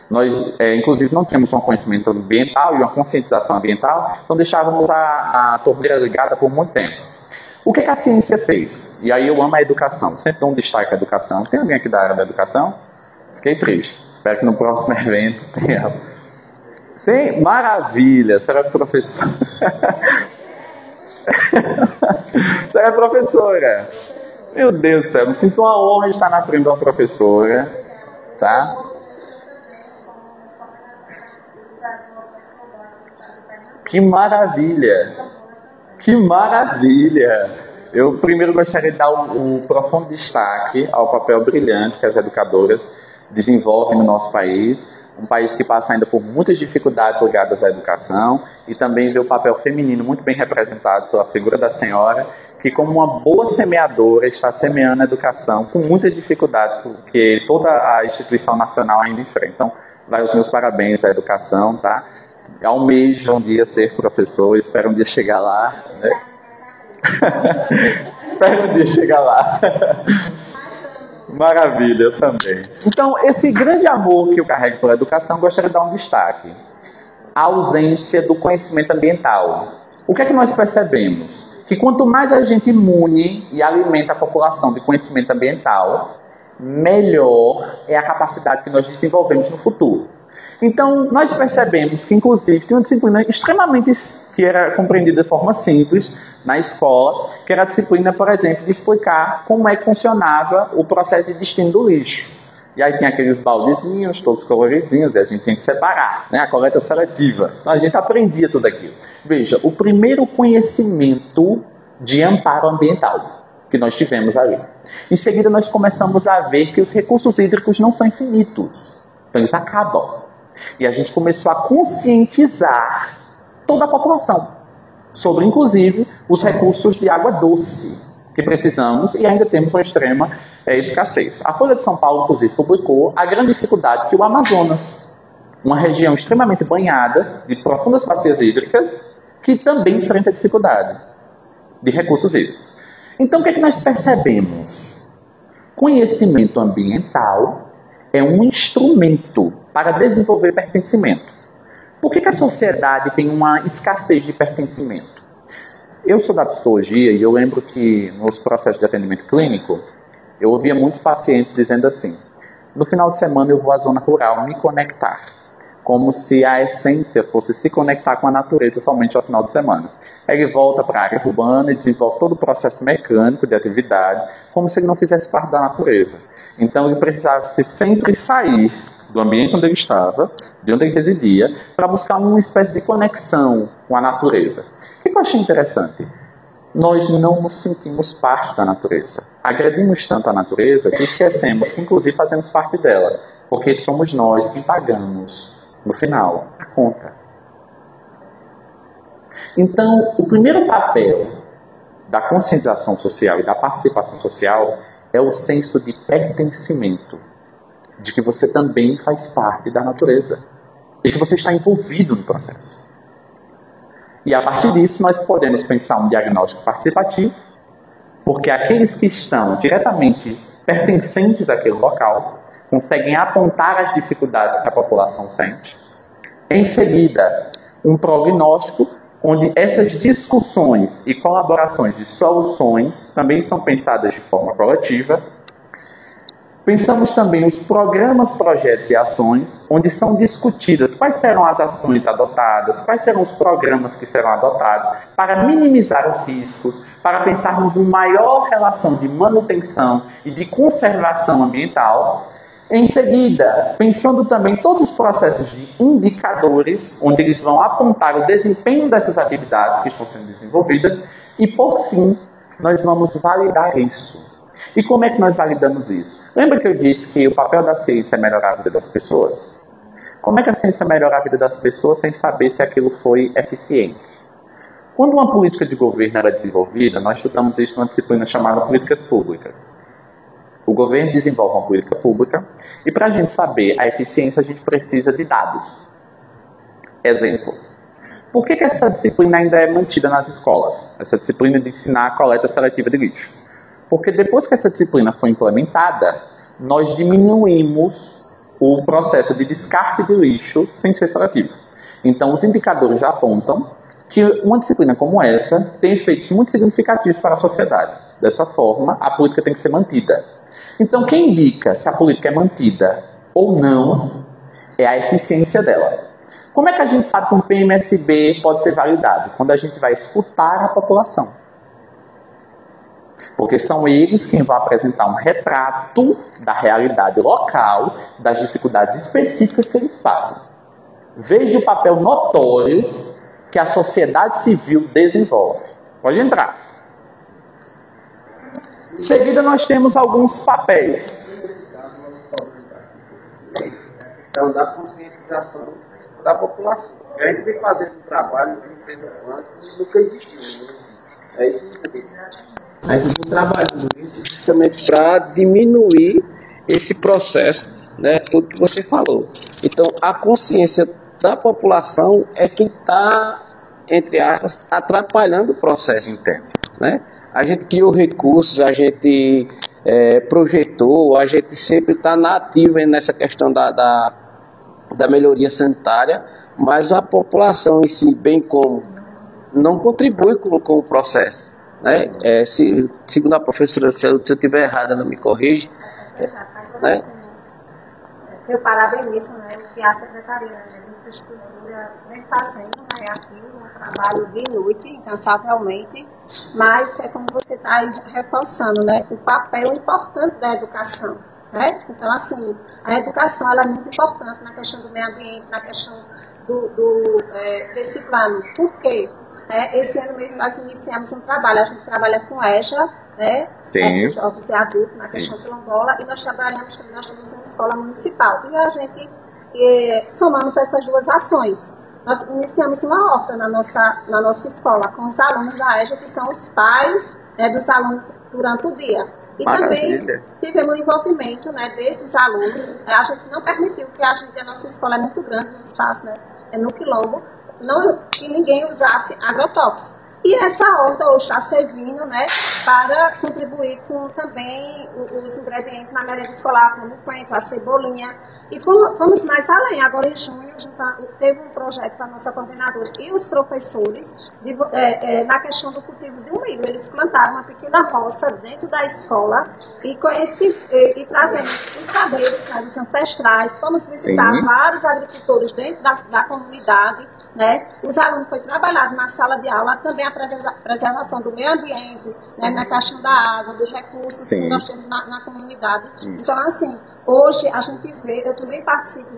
Nós, inclusive, não tínhamos um conhecimento ambiental e uma conscientização ambiental, então deixávamos a torneira ligada por muito tempo. O que a ciência fez? E aí eu amo a educação, sempre dou um destaque à educação. Tem alguém aqui da área da educação? Fiquei triste. Espero que no próximo evento tenha. Tem? Maravilha! Será professora? Será professora? Meu Deus do céu, me sinto uma honra estar na frente de uma professora, tá? Que maravilha! Que maravilha! Eu primeiro gostaria de dar um profundo destaque ao papel brilhante que as educadoras desenvolvem no nosso país, um país que passa ainda por muitas dificuldades ligadas à educação, e também vê o papel feminino muito bem representado pela figura da senhora, que como uma boa semeadora está semeando a educação com muitas dificuldades, porque toda a instituição nacional ainda enfrenta. Então, vai os meus parabéns à educação, tá? Almejo um dia ser professor, espero um dia chegar lá, né? Espero um dia chegar lá. Maravilha, eu também. Então, esse grande amor que eu carrego pela educação, gostaria de dar um destaque. A ausência do conhecimento ambiental. O que é que nós percebemos? Que quanto mais a gente imune e alimenta a população de conhecimento ambiental, melhor é a capacidade que nós desenvolvemos no futuro. Então, nós percebemos que, inclusive, tem uma disciplina extremamente que era compreendida de forma simples na escola, que era a disciplina, por exemplo, de explicar como é que funcionava o processo de destino do lixo. E aí tinha aqueles baldezinhos, todos coloridinhos, e a gente tinha que separar, né? A coleta seletiva. Então, a gente aprendia tudo aquilo. Veja, o primeiro conhecimento de amparo ambiental que nós tivemos ali. Em seguida, nós começamos a ver que os recursos hídricos não são infinitos. Então, eles acabam. E a gente começou a conscientizar toda a população sobre, inclusive, os recursos de água doce que precisamos e ainda temos uma extrema escassez. A Folha de São Paulo, inclusive, publicou a grande dificuldade que o Amazonas, uma região extremamente banhada de profundas bacias hídricas, que também enfrenta a dificuldade de recursos hídricos. Então, o que é que nós percebemos? Conhecimento ambiental é um instrumento para desenvolver pertencimento. Por que a sociedade tem uma escassez de pertencimento? Eu sou da psicologia e eu lembro que nos processos de atendimento clínico, eu ouvia muitos pacientes dizendo assim: no final de semana eu vou à zona rural me conectar, como se a essência fosse se conectar com a natureza somente ao final de semana. Aí ele volta para a área urbana e desenvolve todo o processo mecânico de atividade, como se ele não fizesse parte da natureza. Então ele precisava sempre sair do ambiente onde ele estava, de onde ele residia, para buscar uma espécie de conexão com a natureza. O que eu achei interessante? Nós não nos sentimos parte da natureza. Agredimos tanto a natureza que esquecemos que, inclusive, fazemos parte dela, porque somos nós quem pagamos, no final, a conta. Então, o primeiro papel da conscientização social e da participação social é o senso de pertencimento, de que você também faz parte da natureza e que você está envolvido no processo. E a partir disso nós podemos pensar um diagnóstico participativo, porque aqueles que estão diretamente pertencentes àquele local conseguem apontar as dificuldades que a população sente. Em seguida, um prognóstico, onde essas discussões e colaborações de soluções também são pensadas de forma coletiva. Pensamos também os programas, projetos e ações, onde são discutidas quais serão as ações adotadas, quais serão os programas que serão adotados para minimizar os riscos, para pensarmos uma maior relação de manutenção e de conservação ambiental. Em seguida, pensando também todos os processos de indicadores, onde eles vão apontar o desempenho dessas atividades que estão sendo desenvolvidas. E, por fim, nós vamos validar isso. E como é que nós validamos isso? Lembra que eu disse que o papel da ciência é melhorar a vida das pessoas? Como é que a ciência melhora a vida das pessoas sem saber se aquilo foi eficiente? Quando uma política de governo era desenvolvida, nós estudamos isso numa disciplina chamada políticas públicas. O governo desenvolve uma política pública e para a gente saber a eficiência a gente precisa de dados. Exemplo. Por que essa disciplina ainda é mantida nas escolas? Essa disciplina de ensinar a coleta seletiva de lixo. Porque depois que essa disciplina foi implementada, nós diminuímos o processo de descarte de lixo sem ser seletivo. Então, os indicadores já apontam que uma disciplina como essa tem efeitos muito significativos para a sociedade. Dessa forma, a política tem que ser mantida. Então, quem indica se a política é mantida ou não é a eficiência dela. Como é que a gente sabe que um PMSB pode ser validado? Quando a gente vai escutar a população. Porque são eles quem vão apresentar um retrato da realidade local, das dificuldades específicas que eles passam. Veja o papel notório que a sociedade civil desenvolve. Pode entrar. Em seguida, nós temos alguns papéis. Então, da conscientização da população. A gente vem fazendo um trabalho de empresa que nunca existiu. É isso que a gente vem trabalhando isso justamente para diminuir esse processo, né, tudo que você falou. Então, a consciência da população é quem está, entre aspas, atrapalhando o processo. Entendo. Né? A gente criou recursos, a gente projetou, a gente sempre está na ativa nessa questão da melhoria sanitária, mas a população em si, bem como, não contribui com o processo. Né? Segundo a professora, se eu estiver errada, não me corrige. Né? Eu parabenizo, né, que a Secretaria de Infraestrutura vem fazendo, né, aqui um trabalho de noite, incansavelmente, mas é como você está reforçando, né, o papel importante da educação. Né? Então, assim, a educação ela é muito importante na questão do meio ambiente, na questão desse plano. Por quê? Esse ano mesmo nós iniciamos um trabalho, a gente trabalha com EJA, né? Sim. Jovens e adultos na questão quilombola, e nós trabalhamos também, nós temos uma escola municipal. E a gente somamos essas duas ações. Nós iniciamos uma horta na nossa escola com os alunos da EJA, que são os pais, né, dos alunos durante o dia. E Maravilha. Também tivemos o envolvimento, né, desses alunos. A gente não permitiu, porque a nossa escola é muito grande, no espaço, né, no quilombo, que ninguém usasse agrotóxico. E essa horta hoje está servindo, né, para contribuir com também os ingredientes na merenda escolar, como o coentro, a cebolinha. E fomos mais além. Agora, em junho, teve um projeto para a nossa coordenadora e os professores na questão do cultivo de um milho. Eles plantaram uma pequena roça dentro da escola e trazendo os saberes, né, dos ancestrais. Fomos visitar vários agricultores dentro da comunidade. Né? Os alunos foram trabalhados na sala de aula, também a preservação do meio ambiente, né, na questão da água, dos recursos que nós temos na comunidade. Isso. Então, assim, hoje a gente vê, eu também participo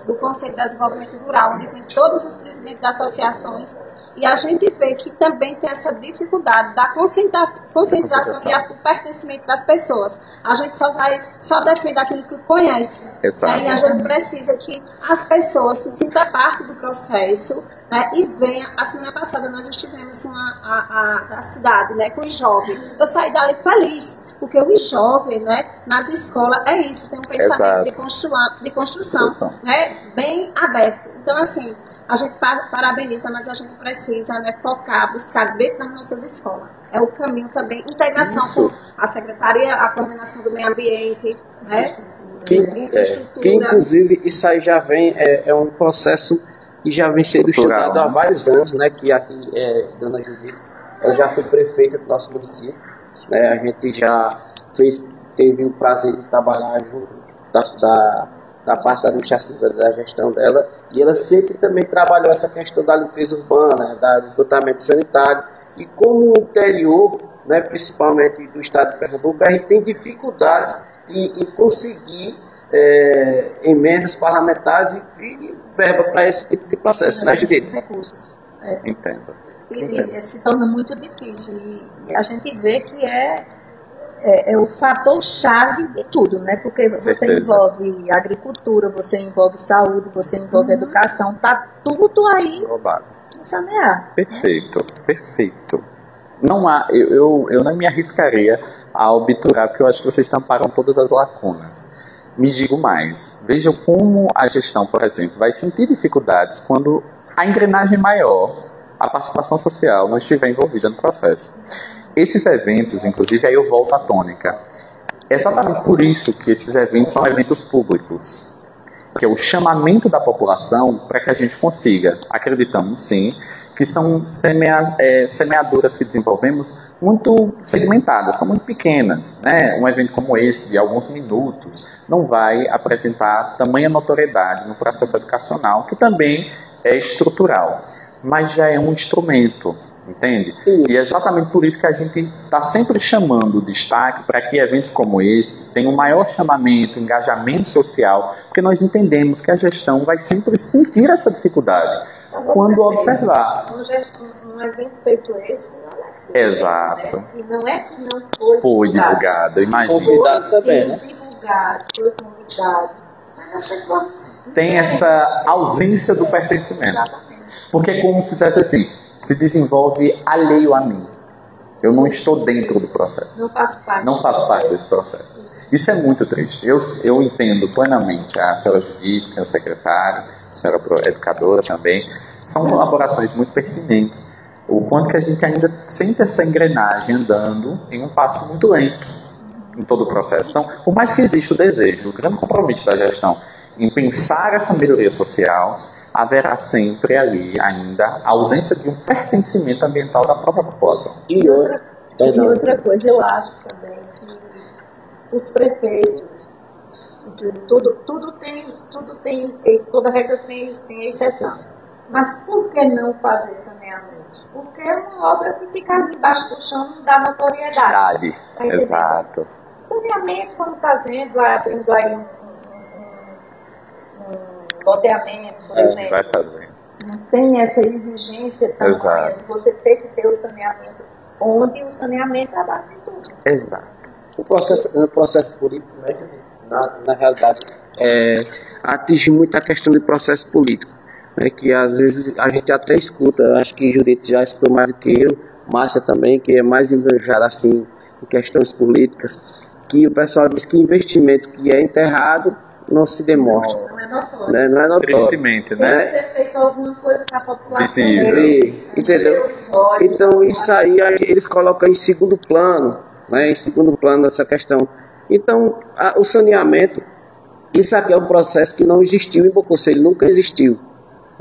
do Conselho de Desenvolvimento Rural, onde tem todos os presidentes das associações, e a gente vê que também tem essa dificuldade da conscientização e o pertencimento das pessoas. A gente só defende aquilo que conhece. Né? E a gente precisa que as pessoas se sintam parte do processo, né? E venha. A semana passada nós estivemos na cidade, né, com os jovens. Eu saí dali feliz, porque os jovens, né, nas escolas, é isso, tem um pensamento de construção, né, bem aberto. Então, assim, a gente parabeniza, mas a gente precisa, né, focar, buscar dentro das nossas escolas. É o caminho também, integração com a Secretaria, a coordenação do meio ambiente, né, infraestrutura. Que inclusive isso aí já vem, é um processo que já vem sendo estudado há vários anos, né, que aqui, Dona Judite, ela já foi prefeita do nosso município, né, a gente já fez teve o prazer de trabalhar junto da parte da administrativa da gestão dela, e ela sempre também trabalhou essa questão da limpeza urbana, do esgotamento sanitário, e como o interior, né, principalmente do estado de Pernambuco, a gente tem dificuldades em conseguir emendas parlamentares e verba para esse tipo de processo, né, Judite? Recursos. Entendo. E se torna muito difícil. E a gente vê que é o fator-chave de tudo, né? Porque você envolve agricultura, você envolve saúde, você envolve educação, tá tudo aí em sanear. Perfeito, perfeito. Não há, eu não me arriscaria a obturar, porque eu acho que vocês tamparam todas as lacunas. Me digo mais, vejam como a gestão, por exemplo, vai sentir dificuldades quando a engrenagem maior, a participação social, não estiver envolvida no processo. Esses eventos, inclusive, aí eu volto à tônica. É exatamente por isso que esses eventos são eventos públicos, que é o chamamento da população para que a gente consiga, acreditamos sim, que são semeaduras que desenvolvemos muito segmentadas, são muito pequenas, né? Um evento como esse, de alguns minutos, não vai apresentar tamanha notoriedade no processo educacional, que também é estrutural, mas já é um instrumento, entende? E é exatamente por isso que a gente está sempre chamando o destaque para que eventos como esse tenham um maior chamamento, engajamento social, porque nós entendemos que a gestão vai sempre sentir essa dificuldade quando observar. Um evento feito esse, Exato. Né? E não é que não foi divulgado, imagina. Convidado também, né? Divulgado, foi convidado. Mas as pessoas tem essa ausência do pertencimento. Porque é como se dissesse assim, se desenvolve alheio a mim. Eu não estou dentro do processo. Não faço parte desse processo. Isso é muito triste. Eu entendo plenamente a senhora Judite, o senhor secretário, a senhora educadora também. São colaborações muito pertinentes. O quanto que a gente ainda sente essa engrenagem andando em um passo muito lento em todo o processo. Então, por mais que exista o desejo, o grande compromisso da gestão em pensar essa melhoria social, haverá sempre ali ainda a ausência de um pertencimento ambiental da própria população. E outra coisa, eu acho também que os prefeitos, tudo tem toda regra tem exceção. Mas por que não fazer saneamento? Porque é uma obra que fica debaixo do chão não dá notoriedade. Exato. Saneamento, quando fazendo, abrindo aí um loteamento, por exemplo. Vai fazer. Não tem essa exigência tamanha de você ter que ter o saneamento, onde o saneamento abate tudo. Exato. O processo político, né, na realidade, atinge muito a questão do processo político, né, que às vezes a gente até escuta, acho que Judite já escutou mais do que eu, Márcia também, que é mais engajada assim, em questões políticas, que o pessoal diz que investimento que é enterrado não se demonstra. Não é notório. Né? Não é notório. Tristemente, né? Deve ser feito alguma coisa para a população. Entendeu? Então isso aí eles colocam em segundo plano, né? Em segundo plano essa questão. Então o saneamento, isso aqui é um processo que não existiu em Boconselho, nunca existiu,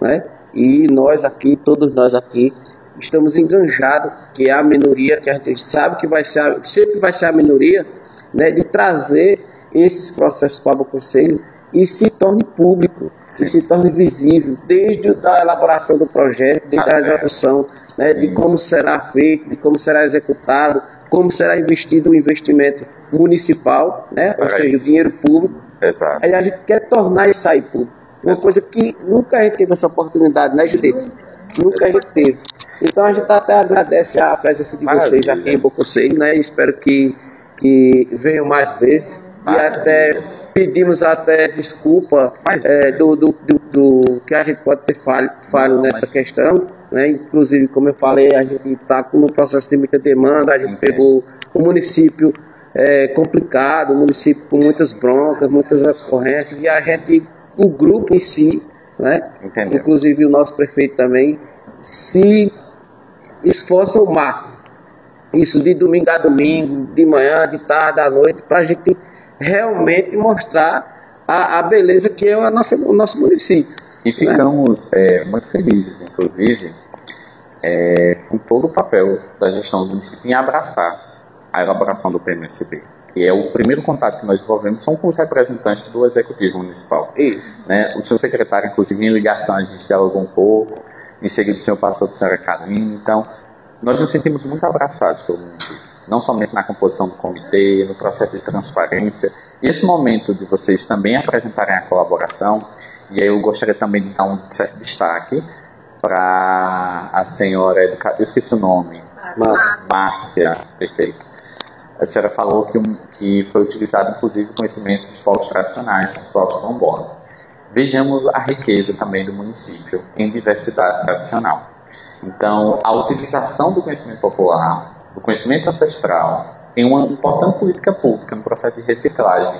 né? E nós aqui, todos nós aqui, estamos enganjados, que é a minoria, que a gente sabe que sempre vai ser a minoria, né? De trazer esses processos para o Conselho e se torne público, e se torne visível, desde a elaboração do projeto, desde a execução, né, de como será feito, de como será executado, como será investido o investimento municipal, né, ou seja, o dinheiro público. Exato. Aí a gente quer tornar isso aí público. Uma coisa que nunca a gente teve essa oportunidade, né, Judite? Nunca a gente teve. Então a gente até agradece a presença de vocês aqui em Boconselho, né? Espero que venham mais vezes. E até pedimos até desculpa do que a gente pode ter falho nessa questão, né? Inclusive, como eu falei, a gente está no processo de muita demanda, a gente pegou um município complicado, um município com muitas broncas, muitas ocorrências, e a gente, o grupo em si, né? Inclusive o nosso prefeito também, se esforça ao máximo. Isso de domingo a domingo, de manhã, de tarde, à noite, para a gente realmente mostrar a beleza que é o nosso município. E ficamos muito felizes, inclusive, com todo o papel da gestão do município em abraçar a elaboração do PMSB. E é o primeiro contato que nós desenvolvemos são com os representantes do Executivo Municipal. Isso. Né? O senhor secretário, inclusive, em ligação, a gente dialogou um pouco, em seguida o senhor passou para a senhora Carolina, então nós nos sentimos muito abraçados pelo município, não somente na composição do comitê, no processo de transparência. E esse momento de vocês também apresentarem a colaboração, e aí eu gostaria também de dar um certo destaque para a senhora eu esqueci o nome, Márcia, perfeito. A senhora falou que foi utilizado, inclusive, o conhecimento dos povos tradicionais, dos povos quilombolas. Vejamos a riqueza também do município em diversidade tradicional. Então, a utilização do conhecimento popular, do conhecimento ancestral, tem uma importante política pública no processo de reciclagem.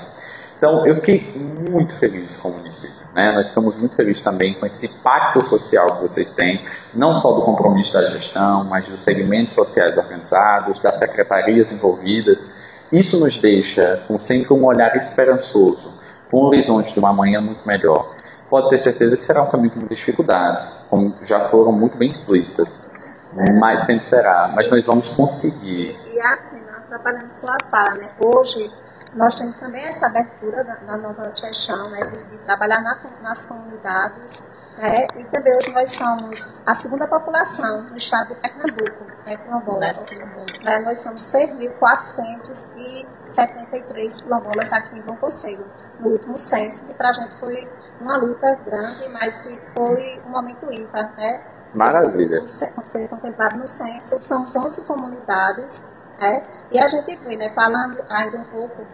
Então, eu fiquei muito feliz com o município, né? Nós ficamos muito felizes também com esse pacto social que vocês têm, não só do compromisso da gestão, mas dos segmentos sociais organizados, das secretarias envolvidas. Isso nos deixa com sempre um olhar esperançoso, com um horizonte de uma manhã muito melhor. Pode ter certeza que será um caminho com muitas dificuldades, como já foram muito bem explícitas, mas sempre será. Mas nós vamos conseguir. E assim, atrapalhando sua fala, né? Hoje, nós temos também essa abertura da nova gestão, né, de trabalhar nas comunidades, né, e também hoje nós somos a segunda população no estado de Pernambuco, né, quilombolas. Nós somos 6.473 quilombolas aqui em Bom Conselho, no último censo, que para a gente foi uma luta grande, mas foi um momento ímpar, né? Maravilha. Ser contemplado no censo, somos 11 comunidades, né, e a gente vê, né, falando ainda um pouco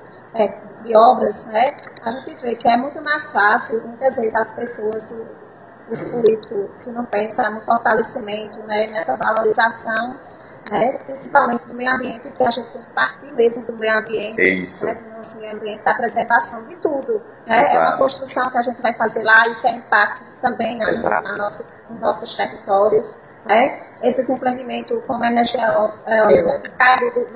de obras, né, a gente vê que é muito mais fácil, muitas vezes as pessoas, os políticos que não pensam no fortalecimento, né, nessa valorização, né, principalmente do meio ambiente, porque a gente tem que partir mesmo do meio ambiente, né, do nosso meio ambiente, da preservação de tudo. Né, é uma construção que a gente vai fazer lá, isso é impacto também nos nossos territórios. Né? Esses empreendimentos como a energia eólica, que cai do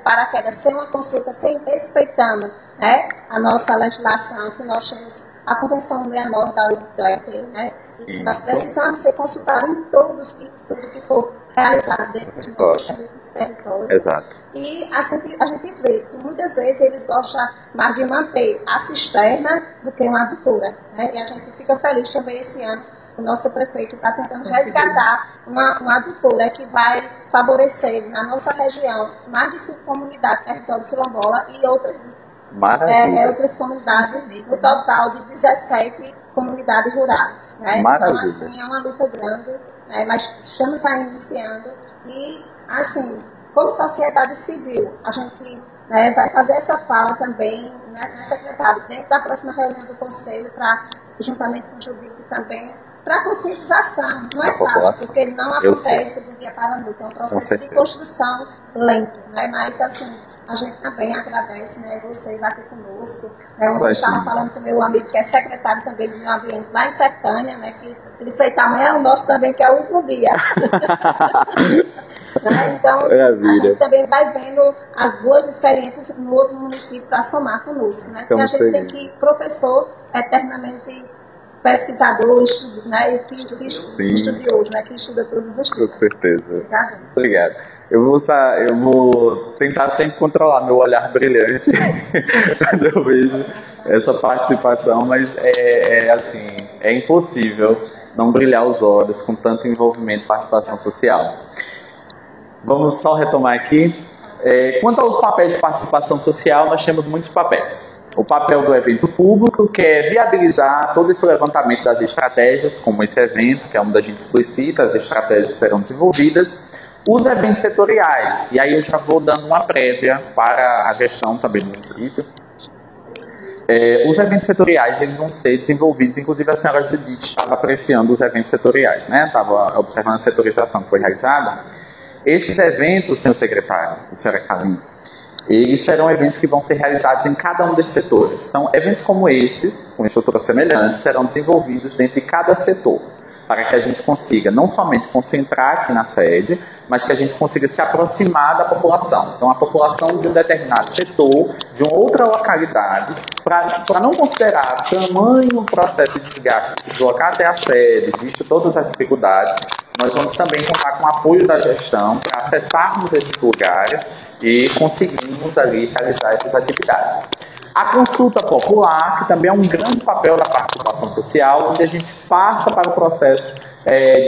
paraquedas sem uma consulta, sem respeitando, né, a nossa legislação, que nós temos a Convenção 69 da OIT, né? Nós precisamos ser consultados em tudo que for realizado dentro do nosso território. Exato. E a gente vê que muitas vezes eles gostam mais de manter a cisterna do que uma adutora. Né? E a gente fica feliz também esse ano. O nosso prefeito está tentando resgatar uma adutora que vai favorecer na nossa região mais de 5 comunidades, território quilombola e outras comunidades, no total de 17 comunidades rurais. Né? Então, assim, é uma luta grande, né? Mas estamos aí iniciando e, assim, como sociedade civil, a gente, né, vai fazer essa fala também, né, secretário, dentro da próxima reunião do Conselho, juntamente com o Jubico também, para conscientização. Não é fácil, porque não acontece do dia para a noite. É um processo de construção lento, né? Mas, assim, a gente também agradece, né, vocês aqui conosco. Né? Eu estava falando com o meu amigo, que é secretário também do meio ambiente lá em Sertânia, né, que ele sei tamanho é o nosso também, que é o último dia. Né? Então, a gente também vai vendo as boas experiências no outro município para somar conosco. Né? Porque a gente tem que, professor, eternamente pesquisador, né, estudioso, né, que estuda todos os dias. Com certeza. Obrigado. Eu vou tentar sempre controlar meu olhar brilhante quando eu vejo essa participação, mas assim, é impossível não brilhar os olhos com tanto envolvimento e participação social. Vamos só retomar aqui. Quanto aos papéis de participação social, nós temos muitos papéis. O papel do evento público, que é viabilizar todo esse levantamento das estratégias, como esse evento, que é onde a gente explicita, as estratégias serão desenvolvidas. Os eventos setoriais, e aí eu já vou dando uma prévia para a gestão também do município. Os eventos setoriais, eles vão ser desenvolvidos, inclusive a senhora Judite estava apreciando os eventos setoriais, né? Estava observando a setorização que foi realizada. Esses eventos, senhor secretário, senhora Carolina, eles serão eventos que vão ser realizados em cada um desses setores. Então, eventos como esses, com estruturas semelhantes, serão desenvolvidos dentro de cada setor. para que a gente consiga não somente concentrar aqui na sede, mas que a gente consiga se aproximar da população. Então, a população de um determinado setor, de uma outra localidade, para não considerar tamanho processo de desgaste, se deslocar até a sede, visto todas as dificuldades, nós vamos também contar com o apoio da gestão para acessarmos esses lugares e conseguirmos ali realizar essas atividades. A consulta popular, que também é um grande papel da participação social, onde a gente passa para o processo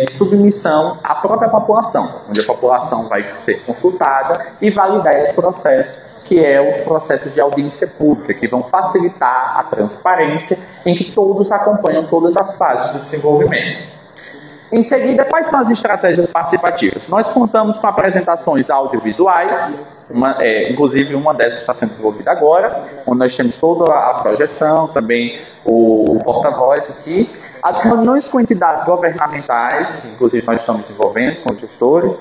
de submissão à própria população, onde a população vai ser consultada e validar esse processo, que é os processos de audiência pública, que vão facilitar a transparência em que todos acompanham todas as fases do desenvolvimento. Em seguida, quais são as estratégias participativas? Nós contamos com apresentações audiovisuais, inclusive uma dessas está sendo desenvolvida agora, onde nós temos toda a projeção, também o porta-voz aqui, as reuniões com entidades governamentais, que inclusive nós estamos desenvolvendo com os gestores.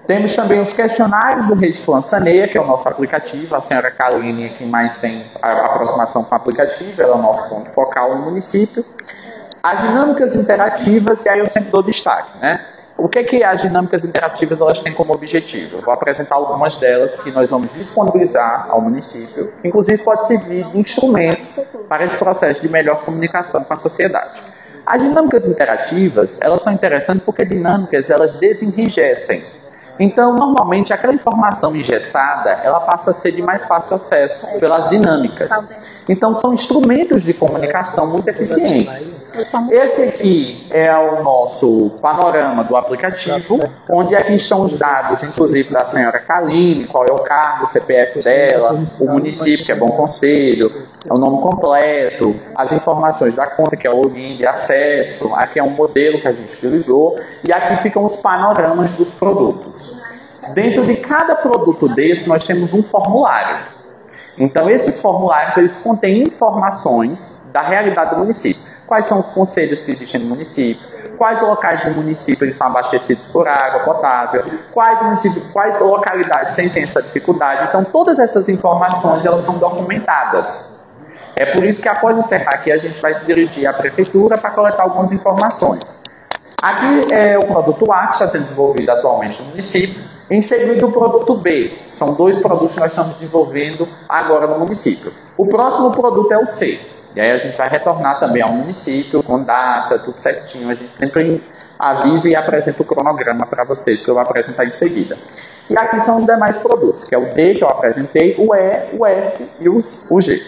Temos também os questionários do Rede Plan Saneia, que é o nosso aplicativo. A senhora Kaline, que mais tem a aproximação com o aplicativo, ela é o nosso ponto focal no município. As dinâmicas interativas, e aí eu sempre dou destaque, né? O que as dinâmicas interativas elas têm como objetivo? Eu vou apresentar algumas delas que nós vamos disponibilizar ao município, que inclusive pode servir de instrumento para esse processo de melhor comunicação com a sociedade. As dinâmicas interativas, elas são interessantes porque dinâmicas, elas desenrijecem. Então, normalmente, aquela informação engessada, ela passa a ser de mais fácil acesso pelas dinâmicas. Então, são instrumentos de comunicação muito eficientes. Esse aqui é o nosso panorama do aplicativo, onde aqui estão os dados, inclusive da senhora Kaline, qual é o cargo, o CPF dela, o município, que é Bom Conselho, o nome completo, as informações da conta, que é o login de acesso, aqui é um modelo que a gente utilizou, e aqui ficam os panoramas dos produtos. Dentro de cada produto desse, nós temos um formulário. Então, esses formulários, eles contêm informações da realidade do município. Quais são os conselhos que existem no município, quais locais do município eles são abastecidos por água potável, quais localidades sentem essa dificuldade. Então, todas essas informações, elas são documentadas. É por isso que, após encerrar aqui, a gente vai se dirigir à prefeitura para coletar algumas informações. Aqui é o produto A, que está sendo desenvolvido atualmente no município. Em seguida, o produto B. São 2 produtos que nós estamos desenvolvendo agora no município. O próximo produto é o C. E aí a gente vai retornar também ao município, com data, tudo certinho. A gente sempre avisa e apresenta o cronograma para vocês, que eu vou apresentar em seguida. E aqui são os demais produtos, que é o D, que eu apresentei, o E, o F e o G.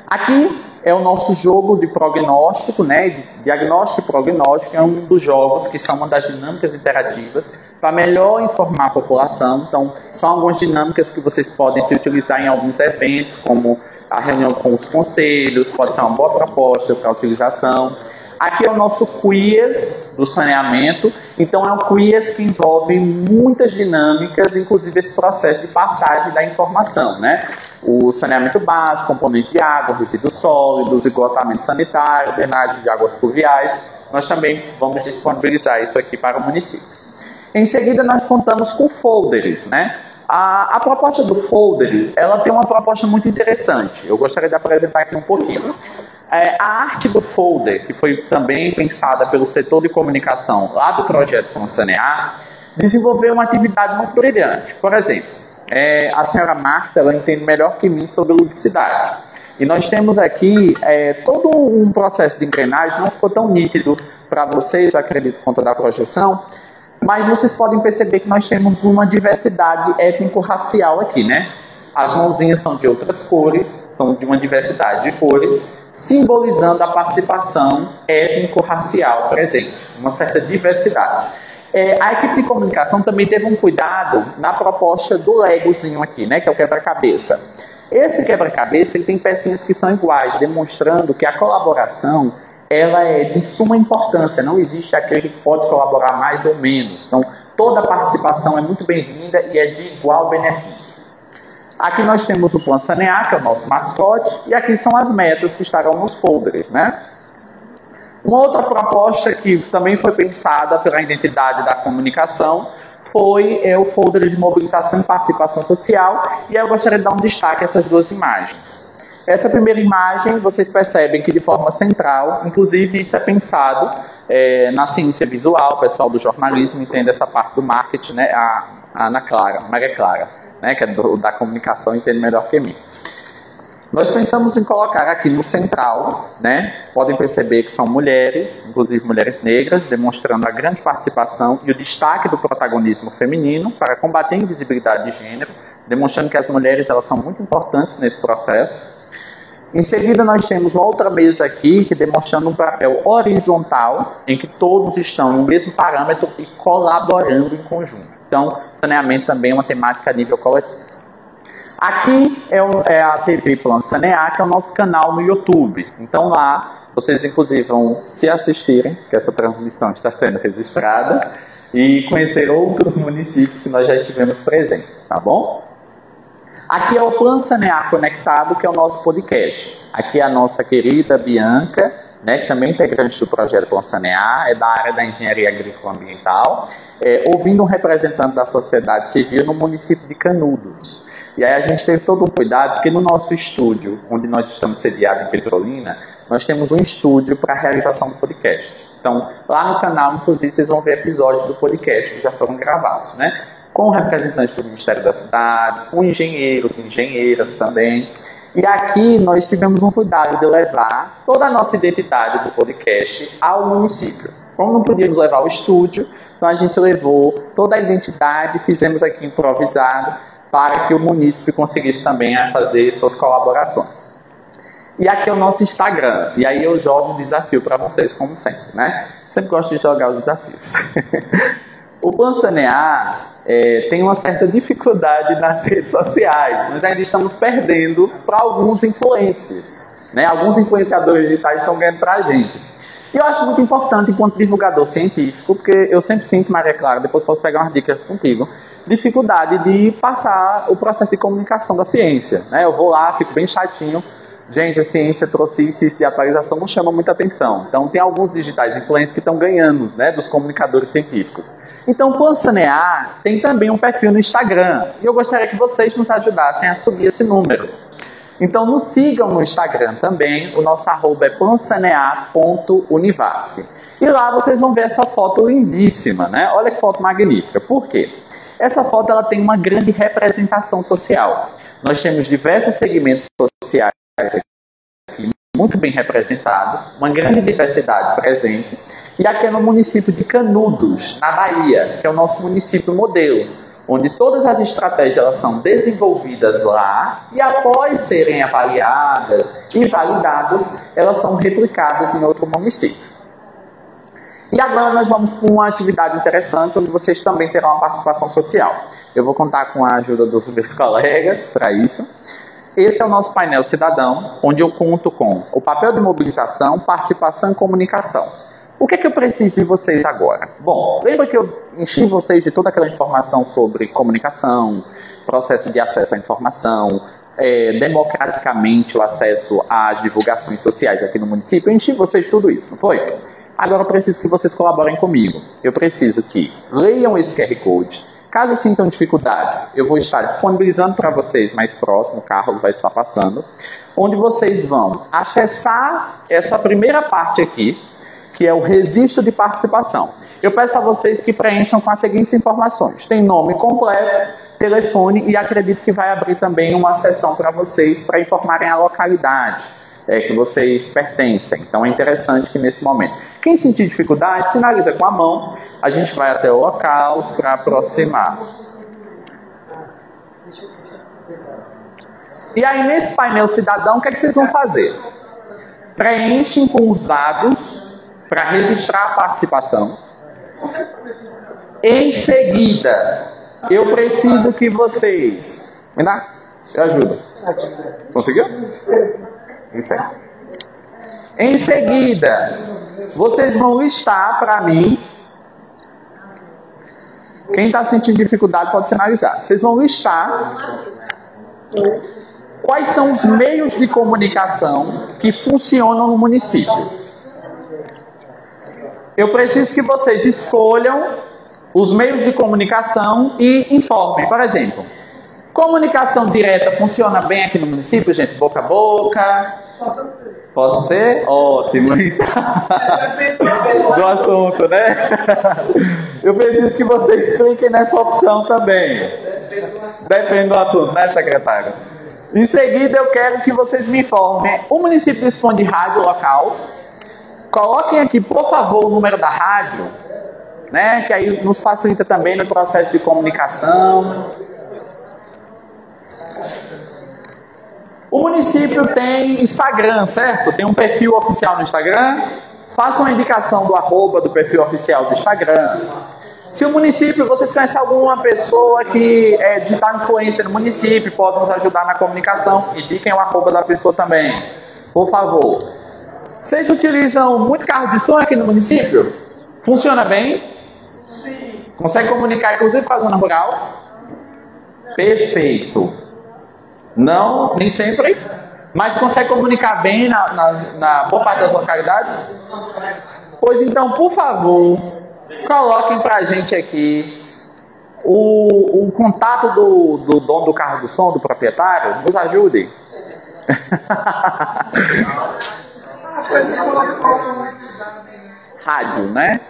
Aqui é o nosso jogo de prognóstico, né? De diagnóstico e prognóstico, é um dos jogos que são uma das dinâmicas interativas para melhor informar a população. Então, são algumas dinâmicas que vocês podem se utilizar em alguns eventos, como a reunião com os conselhos, pode ser uma boa proposta para a utilização. Aqui é o nosso quiz do saneamento. Então, é um quiz que envolve muitas dinâmicas, inclusive esse processo de passagem da informação, né? O saneamento básico, componente de água, resíduos sólidos, esgotamento sanitário, drenagem de águas pluviais. Nós também vamos disponibilizar isso aqui para o município. Em seguida, nós contamos com folders, né? A proposta do folder, ela tem uma proposta muito interessante. Eu gostaria de apresentar aqui um pouquinho. A arte do folder, que foi também pensada pelo setor de comunicação lá do projeto Plan Sanear, desenvolveu uma atividade muito brilhante. Por exemplo, a senhora Marta, ela entende melhor que mim sobre ludicidade. E nós temos aqui todo um processo de engrenagem, não ficou tão nítido para vocês, eu acredito, por conta da projeção, mas vocês podem perceber que nós temos uma diversidade étnico-racial aqui, né? As mãozinhas são de outras cores, são de uma diversidade de cores, simbolizando a participação étnico-racial presente, uma certa diversidade. A equipe de comunicação também teve um cuidado na proposta do Legozinho aqui, né, que é o quebra-cabeça. Esse quebra-cabeça ele tem pecinhas que são iguais, demonstrando que a colaboração ela é de suma importância, não existe aquele que pode colaborar mais ou menos. Então, toda a participação é muito bem-vinda e é de igual benefício. Aqui nós temos o Plan Sanear, que é o nosso mascote, e aqui são as metas que estarão nos folders, né? Uma outra proposta que também foi pensada pela identidade da comunicação foi o folder de mobilização e participação social, e eu gostaria de dar um destaque a essas 2 imagens. Essa primeira imagem, vocês percebem que de forma central, inclusive isso é pensado na ciência visual, o pessoal do jornalismo entende essa parte do marketing, né? A Ana Clara, Maria Clara, né? Que é da comunicação, entende melhor que mim. Nós pensamos em colocar aqui no central, né? Podem perceber que são mulheres, inclusive mulheres negras, demonstrando a grande participação e o destaque do protagonismo feminino para combater a invisibilidade de gênero, demonstrando que as mulheres elas são muito importantes nesse processo. Em seguida, nós temos uma outra mesa aqui, que demonstrando um papel horizontal, em que todos estão no mesmo parâmetro e colaborando em conjunto. Então, saneamento também é uma temática a nível coletivo. Aqui é a TV Plan Sanear, que é o nosso canal no YouTube. Então lá, vocês inclusive vão se assistirem, que essa transmissão está sendo registrada, e conhecer outros municípios que nós já estivemos presentes, tá bom? Aqui é o Plan Sanear Conectado, que é o nosso podcast. Aqui é a nossa querida Bianca, né, que também é integrante do projeto Plan Sanear, é da área da Engenharia Agrícola Ambiental, ouvindo um representante da sociedade civil no município de Canudos. E aí a gente teve todo um cuidado, porque no nosso estúdio, onde nós estamos sediados em Petrolina, nós temos um estúdio para a realização do podcast. Então, lá no canal, inclusive, vocês vão ver episódios do podcast que já foram gravados, né? Com representantes do Ministério das Cidades, com engenheiros, engenheiras também. E aqui nós tivemos um cuidado de levar toda a nossa identidade do podcast ao município. Como não podíamos levar o estúdio, então a gente levou toda a identidade, fizemos aqui improvisado, para que o município conseguisse também fazer suas colaborações. E aqui é o nosso Instagram. E aí eu jogo um desafio para vocês, como sempre, né? Sempre gosto de jogar os desafios. O Plan Sanear tem uma certa dificuldade nas redes sociais. Nós ainda estamos perdendo para alguns influencers, né? Alguns influenciadores digitais estão ganhando para a gente. E eu acho muito importante, enquanto divulgador científico, porque eu sempre sinto, Maria Clara, depois posso pegar umas dicas contigo, dificuldade de passar o processo de comunicação da ciência, né? Eu vou lá, fico bem chatinho. Gente, a ciência trouxe isso de atualização, não chama muita atenção. Então, tem alguns digitais influencers que estão ganhando, né, dos comunicadores científicos. Então, o Plan Sanear tem também um perfil no Instagram. E eu gostaria que vocês nos ajudassem a subir esse número. Então, nos sigam no Instagram também. O nosso arroba é plansanear.univasf. E lá vocês vão ver essa foto lindíssima, né? Olha que foto magnífica. Por quê? Essa foto ela tem uma grande representação social. Nós temos diversos segmentos sociais aqui, muito bem representados, uma grande diversidade presente. E aqui é no município de Canudos, na Bahia, que é o nosso município modelo, onde todas as estratégias elas são desenvolvidas lá e após serem avaliadas e validadas, elas são replicadas em outro município. E agora nós vamos para uma atividade interessante, onde vocês também terão uma participação social. Eu vou contar com a ajuda dos meus colegas para isso. Esse é o nosso painel cidadão, onde eu conto com o papel de mobilização, participação e comunicação. O que é que eu preciso de vocês agora? Bom, lembra que eu enchi vocês de toda aquela informação sobre comunicação, processo de acesso à informação, democraticamente o acesso às divulgações sociais aqui no município? Eu enchi vocês de tudo isso, não foi? Agora eu preciso que vocês colaborem comigo. Eu preciso que leiam esse QR Code. Caso sintam dificuldades, eu vou estar disponibilizando para vocês mais próximo, o Carlos vai estar passando, onde vocês vão acessar essa primeira parte aqui, que é o registro de participação. Eu peço a vocês que preencham com as seguintes informações. Tem nome completo, telefone e acredito que vai abrir também uma seção para vocês para informarem a localidade que vocês pertencem. Então é interessante que nesse momento, quem sentir dificuldade, sinaliza com a mão, a gente vai até o local para aproximar. E aí nesse painel cidadão, o que é que vocês vão fazer? Preenchem com os dados para registrar a participação. Em seguida, eu preciso que vocês... Me dá? Eu ajudo. Conseguiu? Isso aí. Em seguida, vocês vão listar para mim. Quem está sentindo dificuldade pode sinalizar. Vocês vão listar quais são os meios de comunicação que funcionam no município. Eu preciso que vocês escolham os meios de comunicação e informem. Por exemplo, Comunicação direta funciona bem aqui no município, gente? Boca a boca? Pode ser? Ótimo. Do assunto, né? Eu preciso que vocês cliquem nessa opção também. Depende do assunto, né, secretário? Em seguida, eu quero que vocês me informem. O município dispõe de rádio local. Coloquem aqui, por favor, o número da rádio, né? Que aí nos facilita também no processo de comunicação. O município tem Instagram, certo? Tem um perfil oficial no Instagram. Façam a indicação do @ do perfil oficial do Instagram. Se o município, vocês conhecem alguma pessoa que é digital influencer no município, pode nos ajudar na comunicação, indiquem o @ da pessoa também, por favor. Vocês utilizam muito carro de som aqui no município? Funciona bem? Sim. Consegue comunicar, inclusive, com a zona rural? Perfeito. Não, nem sempre, mas consegue comunicar bem na boa parte das localidades? Pois então, por favor, coloquem pra gente aqui o contato do dono do carro do som, do proprietário. Nos ajudem. Rádio, né?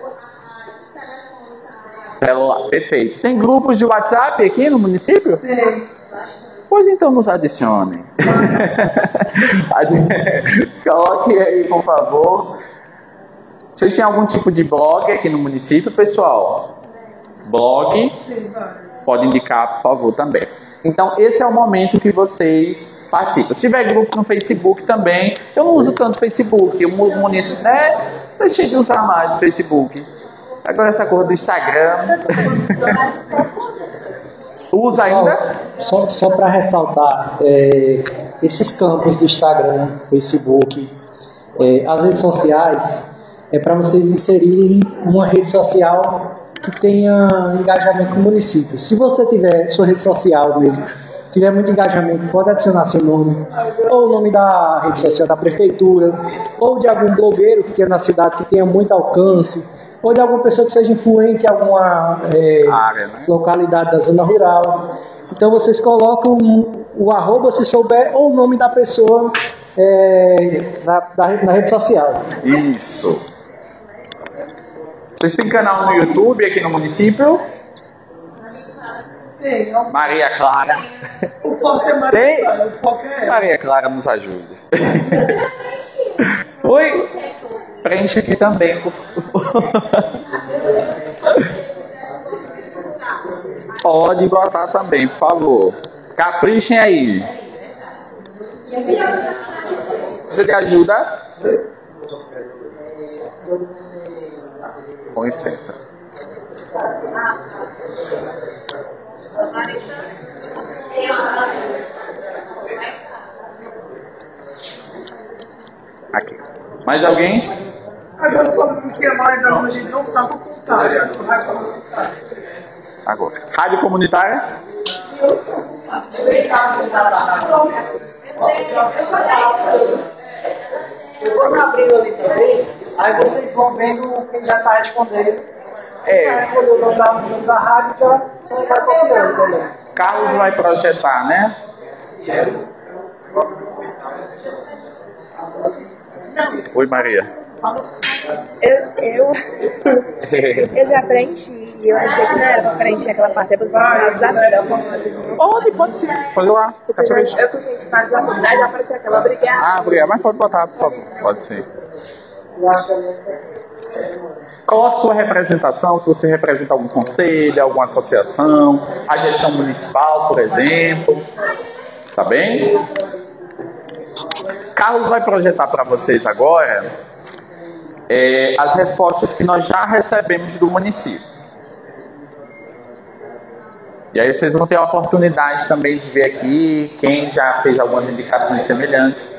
Celular, perfeito. Tem grupos de WhatsApp aqui no município? Tem. Pois então nos adicionem. Coloque aí, por favor. Vocês têm algum tipo de blog aqui no município, pessoal? Blog? Pode indicar, por favor, também. Então, esse é o momento que vocês participam. Se tiver grupo no Facebook também, eu não uso tanto Facebook, eu uso o município, né? Deixei de usar mais o Facebook. Agora essa coisa do Instagram. Usa ainda? Só para ressaltar, esses campos do Instagram, Facebook, as redes sociais, é para vocês inserirem uma rede social que tenha engajamento com o município. Se você tiver sua rede social mesmo, tiver muito engajamento, pode adicionar seu nome, ou o nome da rede social da prefeitura, ou de algum blogueiro que tenha na cidade que tenha muito alcance, ou de alguma pessoa que seja influente em alguma área, né? Localidade da zona rural. Então vocês colocam o @ se souber, ou o nome da pessoa na rede social. Isso. Vocês têm canal no YouTube aqui no município? Tem. Maria Clara. O foco é Maria Clara. O foco é ela. Maria Clara nos ajude. Oi? Preenche aqui também. Pode botar também, por favor. Caprichem aí. Você te ajuda? Com licença. Aqui. Mais alguém? Agora, o problema que a maioria das vezes a gente não sabe o contrário. Agora. Rádio comunitária? Eu vou abrir ali também, aí vocês vão vendo quem já está respondendo. Vai responder o nome da rádio, já só vai copiando também. Carlos vai projetar, né? Oi, Maria. Eu já preenchi e eu achei que não era pra preencher aquela parte. Depois eu vou finalizar, eu posso fazer de novo. Pode sim. Pode ir lá. Eu cliquei em finalizar, já apareceu aquela, obrigada. Obrigado. Mas pode botar, por favor. Pode sim. Coloque sua representação, se você representa algum conselho, alguma associação, a gestão municipal, por exemplo. Tá bem? Carlos vai projetar para vocês agora as respostas que nós já recebemos do município. E aí vocês vão ter a oportunidade também de ver aqui quem já fez algumas indicações semelhantes.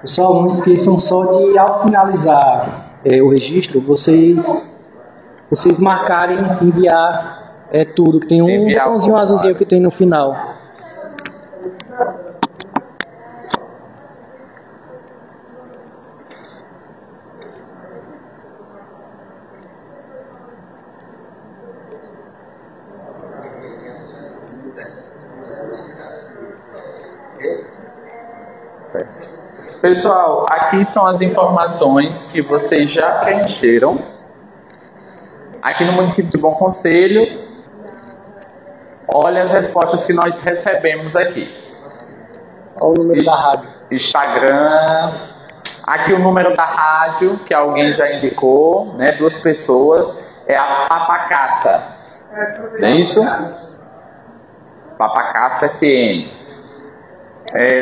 Pessoal, não esqueçam só de, ao finalizar o registro, vocês marcarem, enviar tudo, que tem um botãozinho azulzinho que tem no final. Pessoal, aqui são as informações que vocês já preencheram. Aqui no município de Bom Conselho, olha as respostas que nós recebemos aqui. Olha o número da rádio. Instagram. Aqui o número da rádio, que alguém já indicou, né? 2 pessoas. É a Papacaça. Não é isso? Papacaça FM.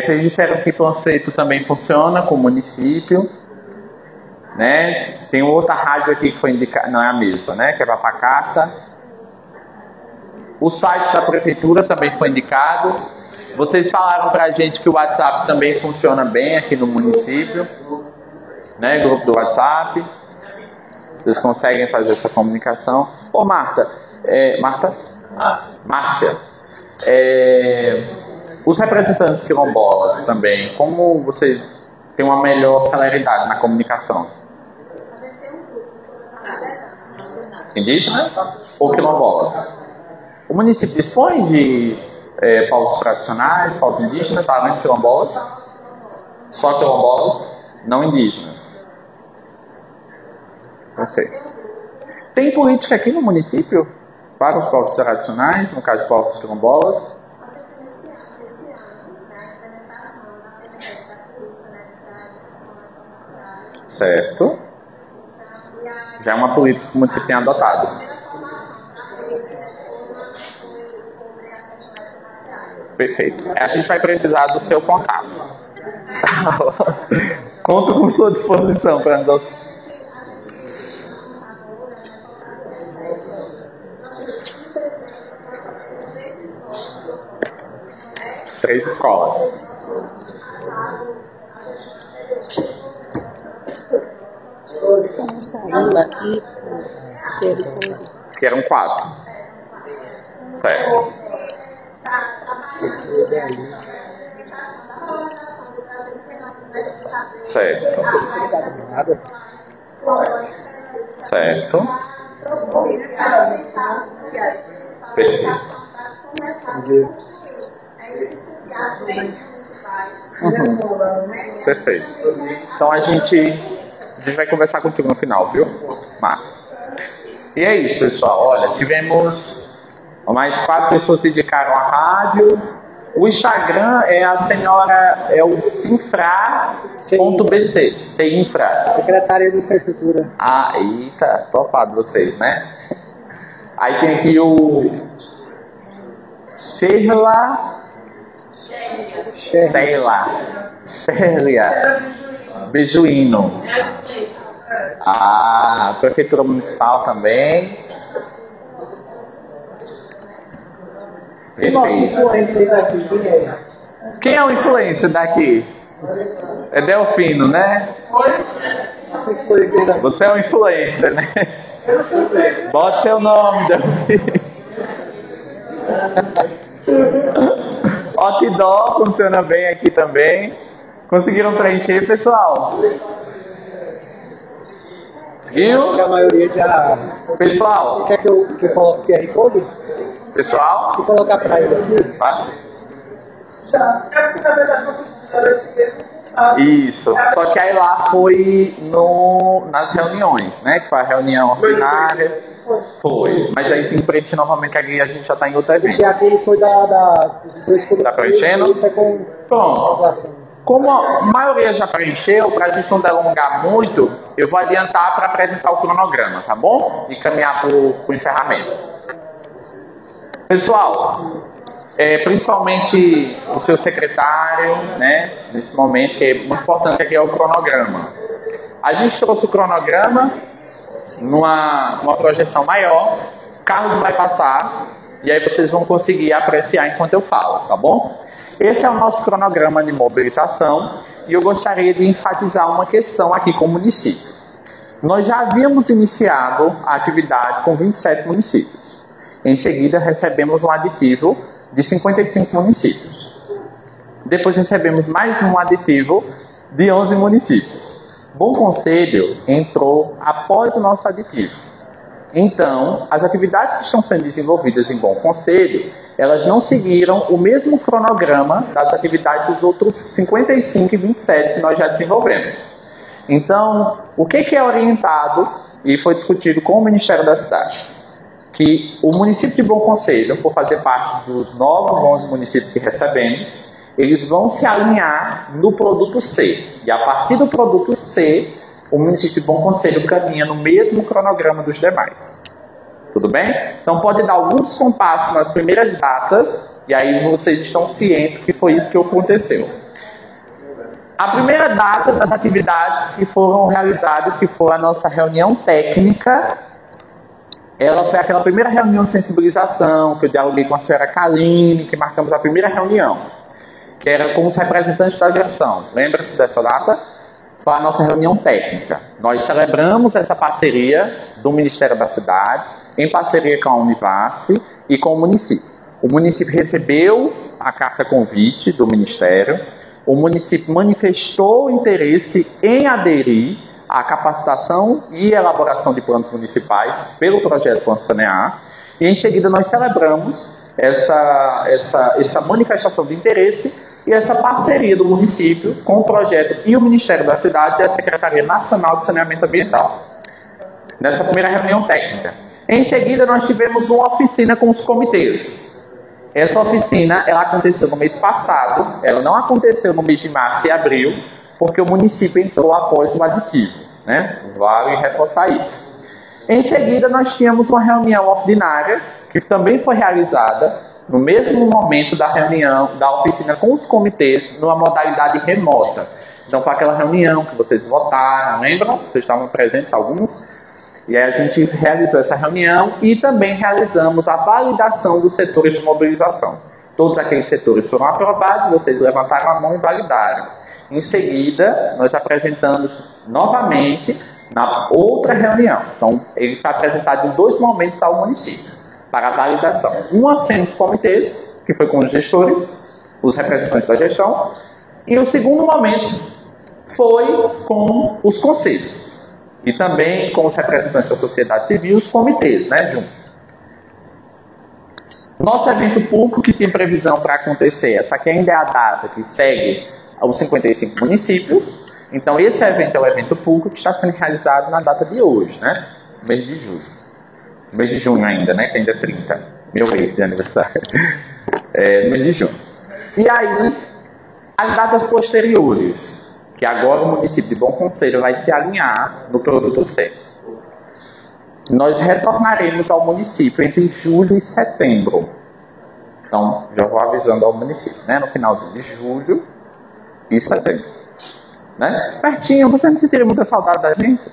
Vocês disseram que o conceito também funciona com o município, né? Tem outra rádio aqui que foi indicada, não é a mesma, né? Que é Papacaça. O site da prefeitura também foi indicado. Vocês falaram pra gente que o WhatsApp também funciona bem aqui no município, né? Grupo do WhatsApp. Vocês conseguem fazer essa comunicação. Ô Márcia, os representantes quilombolas também, como você tem uma melhor celeridade na comunicação? Indígenas ou quilombolas? O município dispõe de povos tradicionais, povos indígenas, além de quilombolas? Só quilombolas, não indígenas. Perfeito. Tem política aqui no município para os povos tradicionais, no caso de povos quilombolas? Certo. Já é uma política que o município tem adotado. Perfeito. A gente vai precisar do seu contato. Conto com sua disposição para nos... 3 escolas. Que eram 4. Certo. Certo. Certo. Perfeito. Perfeito. Então a gente vai conversar contigo no final, viu? Massa. E é isso, pessoal. Olha, tivemos mais 4 pessoas que indicaram a rádio. O Instagram é o Cinfra.bc. Cinfra. Secretaria de Infraestrutura. Aí tá topado vocês, né? Aí tem aqui o Sheila Bejuíno. A Prefeitura Municipal também. E nosso influencer daqui, quem é? Quem é o influencer daqui? É Delfino, né? Você é o influencer, né? Bota seu nome, Delfino. Outdoor funciona bem aqui também. Conseguiram preencher, pessoal? Conseguiu? A maioria já... Pessoal? Você quer que eu coloque o QR Code? Pessoal? Vou colocar para ele aqui. Vai. Já. É porque na verdade vocês fizeram esse mesmo. Isso. Só que aí lá foi nas reuniões, né? Que foi a reunião ordinária. Foi. Mas aí tem que preencher novamente, que aqui a gente já está em outro evento. Porque aquele foi da Tá preenchendo? Isso é com... Pronto. Como a maioria já preencheu, para a gente não delongar muito, eu vou adiantar para apresentar o cronograma, tá bom? E caminhar para o encerramento. Pessoal, principalmente o seu secretário, né? Nesse momento, que é muito importante aqui é o cronograma. A gente trouxe o cronograma numa projeção maior. O Carlos vai passar e aí vocês vão conseguir apreciar enquanto eu falo, tá bom? Esse é o nosso cronograma de mobilização e eu gostaria de enfatizar uma questão aqui com o município. Nós já havíamos iniciado a atividade com 27 municípios. Em seguida, recebemos um aditivo de 55 municípios. Depois recebemos mais um aditivo de 11 municípios. Bom Conselho entrou após o nosso aditivo. Então, as atividades que estão sendo desenvolvidas em Bom Conselho, elas não seguiram o mesmo cronograma das atividades dos outros 55 e 27 que nós já desenvolvemos. Então, o que é orientado e foi discutido com o Ministério da Cidade? Que o município de Bom Conselho, por fazer parte dos novos 11 municípios que recebemos, eles vão se alinhar no produto C. E a partir do produto C, o município de Bom Conselho caminha no mesmo cronograma dos demais. Tudo bem? Então pode dar alguns compassos nas primeiras datas, e aí vocês estão cientes que foi isso que aconteceu. A primeira data das atividades que foram realizadas, que foi a nossa reunião técnica, ela foi aquela primeira reunião de sensibilização, que eu dialoguei com a senhora Kaline, que marcamos a primeira reunião, que era com os representantes da gestão. Lembra-se dessa data? Foi a nossa reunião técnica. Nós celebramos essa parceria do Ministério das Cidades, em parceria com a Univasf e com o município. O município recebeu a carta convite do Ministério, o município manifestou interesse em aderir à capacitação e elaboração de planos municipais pelo projeto Plano Sanear, e em seguida nós celebramos essa manifestação de interesse e essa parceria do município com o projeto e o Ministério da Cidade e a Secretaria Nacional de Saneamento Ambiental. Nessa primeira reunião técnica. Em seguida, nós tivemos uma oficina com os comitês. Essa oficina, ela aconteceu no mês passado, ela não aconteceu no mês de março e abril, porque o município entrou após o aditivo, né? Vale reforçar isso. Em seguida, nós tínhamos uma reunião ordinária, que também foi realizada no mesmo momento da reunião, da oficina com os comitês, numa modalidade remota. Então, foi aquela reunião que vocês votaram, lembram? Vocês estavam presentes, alguns? E aí a gente realizou essa reunião e também realizamos a validação dos setores de mobilização. Todos aqueles setores foram aprovados, vocês levantaram a mão e validaram. Em seguida, nós apresentamos novamente na outra reunião. Então, ele foi apresentado em 2 momentos ao município para a validação. Uma sendo os comitês, que foi com os gestores, os representantes da gestão, e o segundo momento foi com os conselhos, e também com os representantes da sociedade civil e os comitês, né, juntos. Nosso evento público que tinha previsão para acontecer, essa aqui ainda é a data que segue aos 55 municípios, então esse evento é o evento público que está sendo realizado na data de hoje, né, mês de julho. Mês de junho ainda, né? Que ainda é 30. Meu mês de aniversário. No mês de junho. E aí, as datas posteriores, que agora o município de Bom Conselho vai se alinhar no produto C. Nós retornaremos ao município entre julho e setembro. Então, já vou avisando ao município, né? No finalzinho de julho e setembro. Né? Pertinho, você não sentiria muita saudade da gente?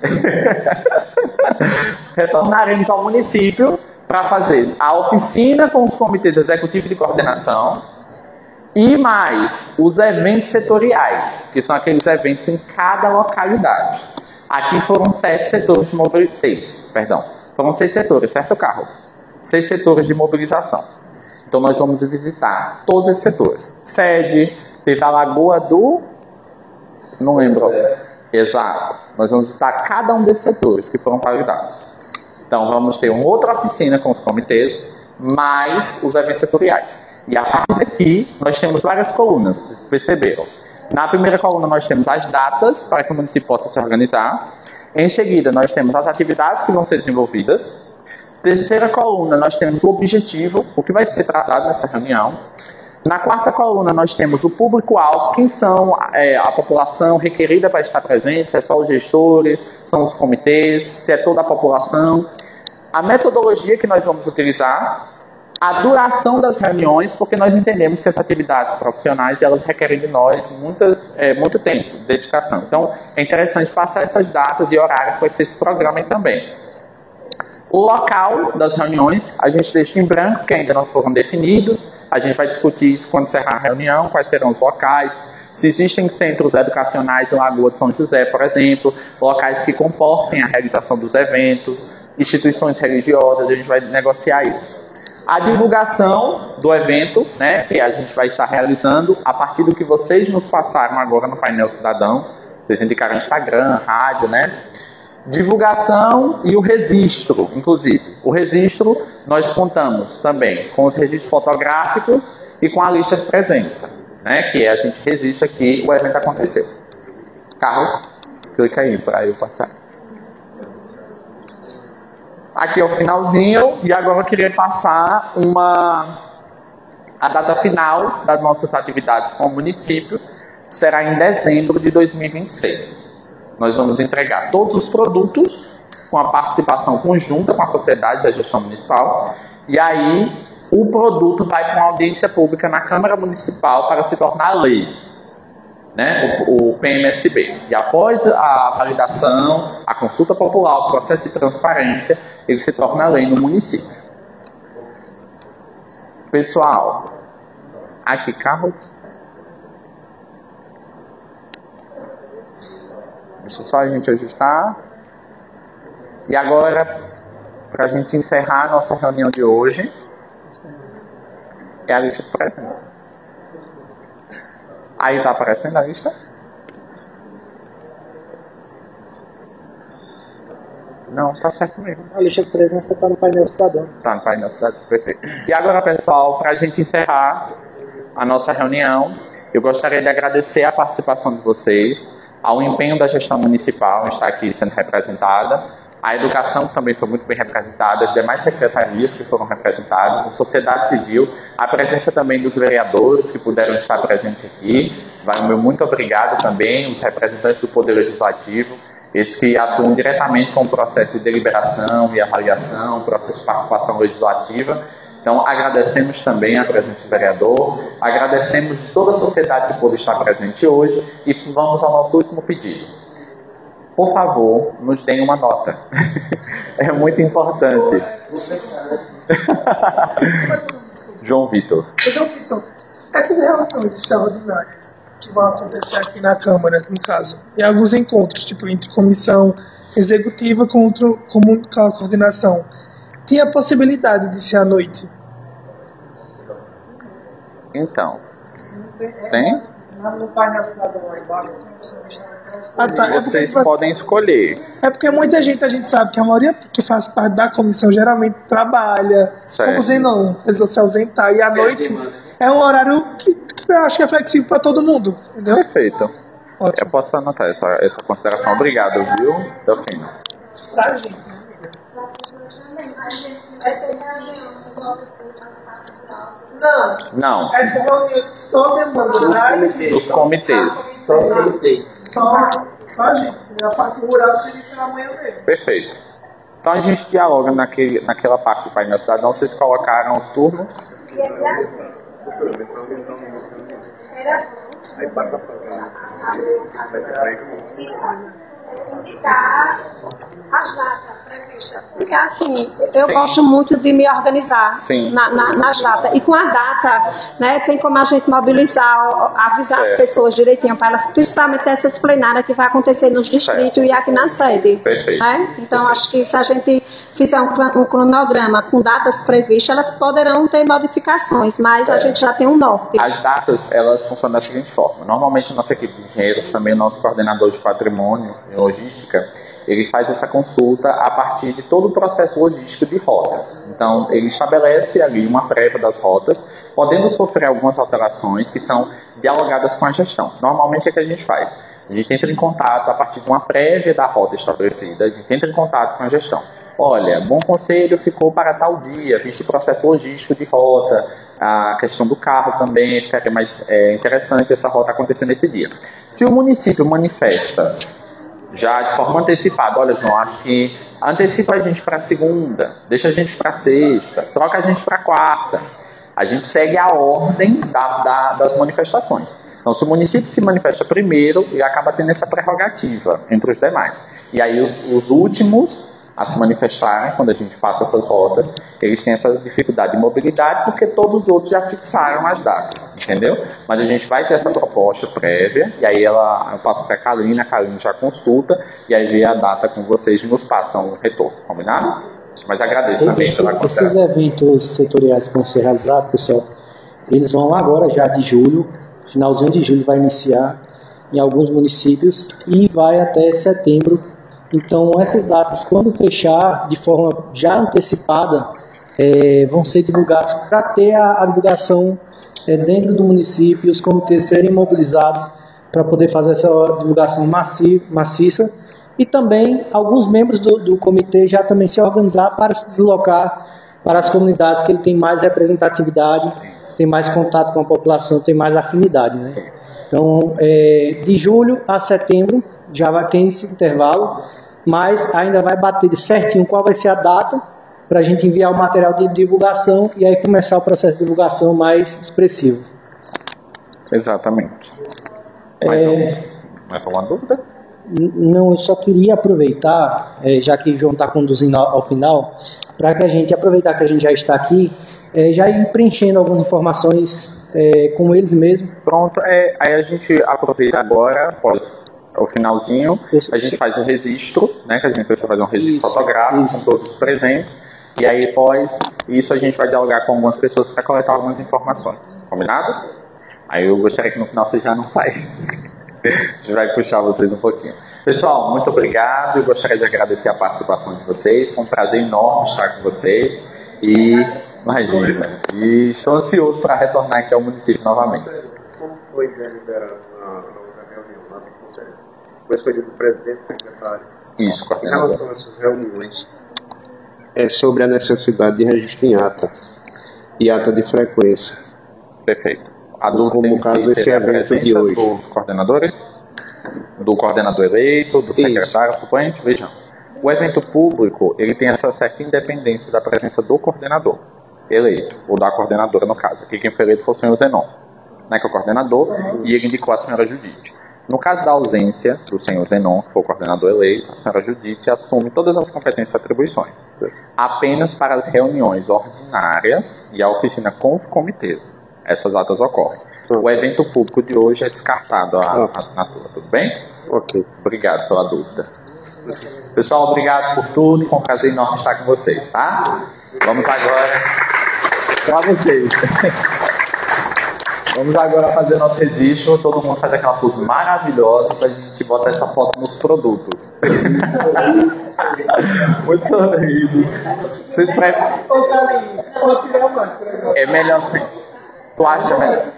Retornaremos ao município para fazer a oficina com os comitês executivos de coordenação e mais os eventos setoriais, que são aqueles eventos em cada localidade. Aqui foram 7 setores de mobilização. 6, perdão. Foram 6 setores, certo, Carlos? 6 setores de mobilização. Então nós vamos visitar todos esses setores. Sede, teve a Lagoa do... Não lembro. Exato. Nós vamos visitar cada um desses setores que foram validados. Então vamos ter uma outra oficina com os comitês, mais os eventos setoriais. E a partir daqui nós temos várias colunas, vocês perceberam. Na primeira coluna nós temos as datas para que o município possa se organizar. Em seguida nós temos as atividades que vão ser desenvolvidas. Terceira coluna nós temos o objetivo, o que vai ser tratado nessa reunião. Na quarta coluna nós temos o público-alvo, quem são a população requerida para estar presente, se é só os gestores, são os comitês, se é toda a população. A metodologia que nós vamos utilizar, a duração das reuniões, porque nós entendemos que essas atividades profissionais elas requerem de nós muito tempo, dedicação. Então é interessante passar essas datas e horários para que vocês se programem também. O local das reuniões, a gente deixa em branco, porque ainda não foram definidos. A gente vai discutir isso quando encerrar a reunião, quais serão os locais. Se existem centros educacionais em Lagoa de São José, por exemplo, locais que comportem a realização dos eventos, instituições religiosas, a gente vai negociar isso. A divulgação do evento, né, que a gente vai estar realizando a partir do que vocês nos passaram agora no painel cidadão. Vocês indicaram Instagram, rádio, né? Divulgação e o registro, inclusive. O registro nós contamos também com os registros fotográficos e com a lista de presença, né? Que a gente registra que o evento aconteceu. Carlos, clica aí para eu passar. Aqui é o finalzinho e agora eu queria passar a data final das nossas atividades com o município, será em dezembro de 2026. Nós vamos entregar todos os produtos com a participação conjunta com a sociedade da gestão municipal e aí o produto vai para uma audiência pública na Câmara Municipal para se tornar lei, né? O PMSB. E após a validação, a consulta popular, o processo de transparência, ele se torna lei no município. Pessoal, aqui carro. Deixa só a gente ajustar. E agora, para a gente encerrar a nossa reunião de hoje, é a lista de presença. Aí está aparecendo a lista? Não, está certo mesmo. A lista de presença está no painel cidadão. Está no painel cidadão, perfeito. E agora, pessoal, para a gente encerrar a nossa reunião, eu gostaria de agradecer a participação de vocês, ao empenho da gestão municipal em estar aqui sendo representada, a educação também foi muito bem representada, as demais secretarias que foram representadas, a sociedade civil, a presença também dos vereadores que puderam estar presentes aqui. Vai o meu muito obrigado também, os representantes do Poder Legislativo, esses que atuam diretamente com o processo de deliberação e avaliação, processo de participação legislativa. Então, agradecemos também a presença do vereador, agradecemos toda a sociedade que pôde estar presente hoje e vamos ao nosso último pedido. Por favor, nos deem uma nota. É muito importante. João Vitor. João Vitor, essas reuniões extraordinárias que vão acontecer aqui na Câmara, no caso, e alguns encontros, tipo, entre comissão executiva com a coordenação, tem a possibilidade de ser à noite? Então, tem? No painel cidadão lá embaixo. Vocês podem escolher. É porque muita gente, a gente sabe que a maioria que faz parte da comissão geralmente trabalha, como Zenon, precisa se ausentar, e à noite é um horário que eu acho que é flexível para todo mundo, entendeu? Perfeito. Ótimo. Eu posso anotar essa consideração. Obrigado, viu? Delfino. Pra gente. Não. Essa reunião que estou demandando. Os comitês. Só os comitês. Só a gente, a parte rural seria pela manhã mesmo. Perfeito. Então a gente dialoga naquela parte do painel cidadão. Vocês colocaram os turnos. Indicar as datas previstas. Porque assim, eu gosto muito de me organizar nas datas. E com a data, né, tem como a gente mobilizar, avisar as pessoas direitinho para elas, principalmente essas plenárias que vai acontecer nos distritos e aqui na sede. Perfeito. Né? Então, acho que se a gente fizer um cronograma com datas previstas, elas poderão ter modificações, mas a gente já tem um norte. As datas, elas funcionam da seguinte forma. Normalmente, a nossa equipe de engenheiros, também o nosso coordenador de patrimônio e logística, ele faz essa consulta a partir de todo o processo logístico de rotas. Então, ele estabelece ali uma prévia das rotas, podendo sofrer algumas alterações que são dialogadas com a gestão. Normalmente, é o que a gente faz? A gente entra em contato a partir de uma prévia da rota estabelecida, a gente entra em contato com a gestão. Olha, Bom Conselho ficou para tal dia, visto o processo logístico de rota, a questão do carro também, ficaria mais interessante essa rota acontecer nesse dia. Se o município manifesta já de forma antecipada, olha, João, acho que antecipa a gente para segunda, deixa a gente para sexta, troca a gente para quarta. A gente segue a ordem das manifestações. Então, se o município se manifesta primeiro, ele acaba tendo essa prerrogativa entre os demais. E aí os últimos a se manifestarem, quando a gente passa essas rotas, eles têm essa dificuldade de mobilidade, porque todos os outros já fixaram as datas, entendeu? Mas a gente vai ter essa proposta prévia, e aí eu passo para a Carolina já consulta, e aí vê a data com vocês e nos passam o retorno, combinado? Mas agradeço também pela consideração. Esses eventos setoriais que vão ser realizados, pessoal, eles vão agora já de julho, finalzinho de julho vai iniciar em alguns municípios, e vai até setembro, Então, essas datas, quando fechar de forma já antecipada, vão ser divulgadas para ter a divulgação dentro do município, os comitês serem mobilizados para poder fazer essa divulgação maciça, e também alguns membros do comitê já também se organizar para se deslocar para as comunidades que ele tem mais representatividade, tem mais contato com a população, tem mais afinidade, né? Então, de julho a setembro já vai ter esse intervalo, mas ainda vai bater de certinho qual vai ser a data para a gente enviar o material de divulgação e aí começar o processo de divulgação mais expressivo. Exatamente. Mais alguma dúvida? Não, eu só queria aproveitar, já que o João está conduzindo ao final, para que a gente aproveitar que a gente já está aqui, já ir preenchendo algumas informações com eles mesmos. Pronto, aí a gente aproveita agora, após o finalzinho, a gente faz o registro, né, que a gente precisa fazer um registro fotográfico com todos os presentes, e aí após isso a gente vai dialogar com algumas pessoas para coletar algumas informações, combinado? Aí eu gostaria que no final vocês já não saíssem. A gente vai puxar vocês um pouquinho. Pessoal, muito obrigado. Eu gostaria de agradecer a participação de vocês. Foi um prazer enorme estar com vocês. E imagina. E estou ansioso para retornar aqui ao município novamente. Como foi deliberado na reunião lá do Conselho? Foi escolhido o presidente e o secretário. Isso, Em coordenador. relação a essas reuniões, sobre a necessidade de registro em ata e ata de frequência. Perfeito. A dúvida Como tem o caso que desse ser a evento de presença hoje. dos coordenadores, do coordenador eleito, do secretário suplente. Vejam, o evento público ele tem essa certa independência da presença do coordenador eleito, ou da coordenadora no caso. Aqui quem foi eleito foi o senhor Zenon, né, que é o coordenador, e ele indicou a senhora Judite. No caso da ausência do senhor Zenon, que foi o coordenador eleito, a senhora Judite assume todas as competências e atribuições, apenas para as reuniões ordinárias e a oficina com os comitês. Essas atas ocorrem. O evento público de hoje é descartado a assinatura, tudo bem? Ok. Obrigado pela dúvida. Pessoal, obrigado por tudo. Foi um prazer enorme estar com vocês, tá? Vamos agora para vocês. Vamos agora fazer nosso registro. Todo mundo faz aquela pose maravilhosa para a gente botar essa foto nos produtos. Muito sorriso. Vocês preferem? É melhor assim. Tu acha melhor?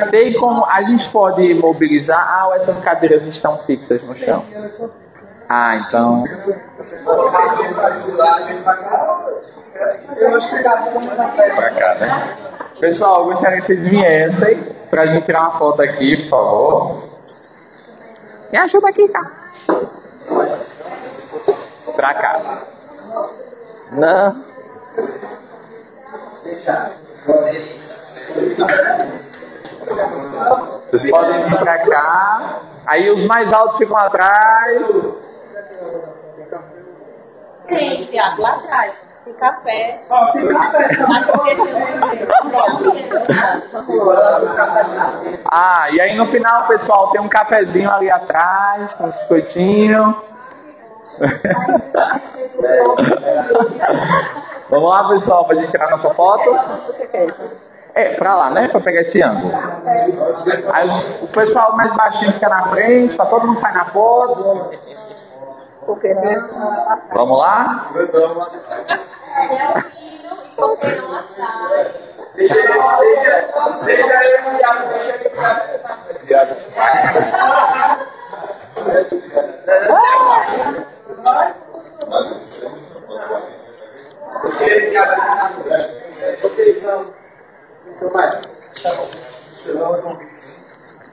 Tem como a gente pode mobilizar? Essas cadeiras estão fixas no chão. Então. Pra cá, né? Pessoal, eu gostaria que vocês viessem pra gente tirar uma foto aqui, por favor. Me ajuda aqui, tá? Pra cá. Não. Vocês podem vir pra cá. Aí os mais altos ficam atrás. Tem, Tiago, lá atrás. Tem café. E aí no final, pessoal, tem um cafezinho ali atrás, com um biscoitinho. Vamos lá, pessoal, pra gente tirar nossa foto. Pra lá, né? Pra pegar esse ângulo. Aí o pessoal mais baixinho fica na frente, pra todo mundo sair na foto. Vamos lá?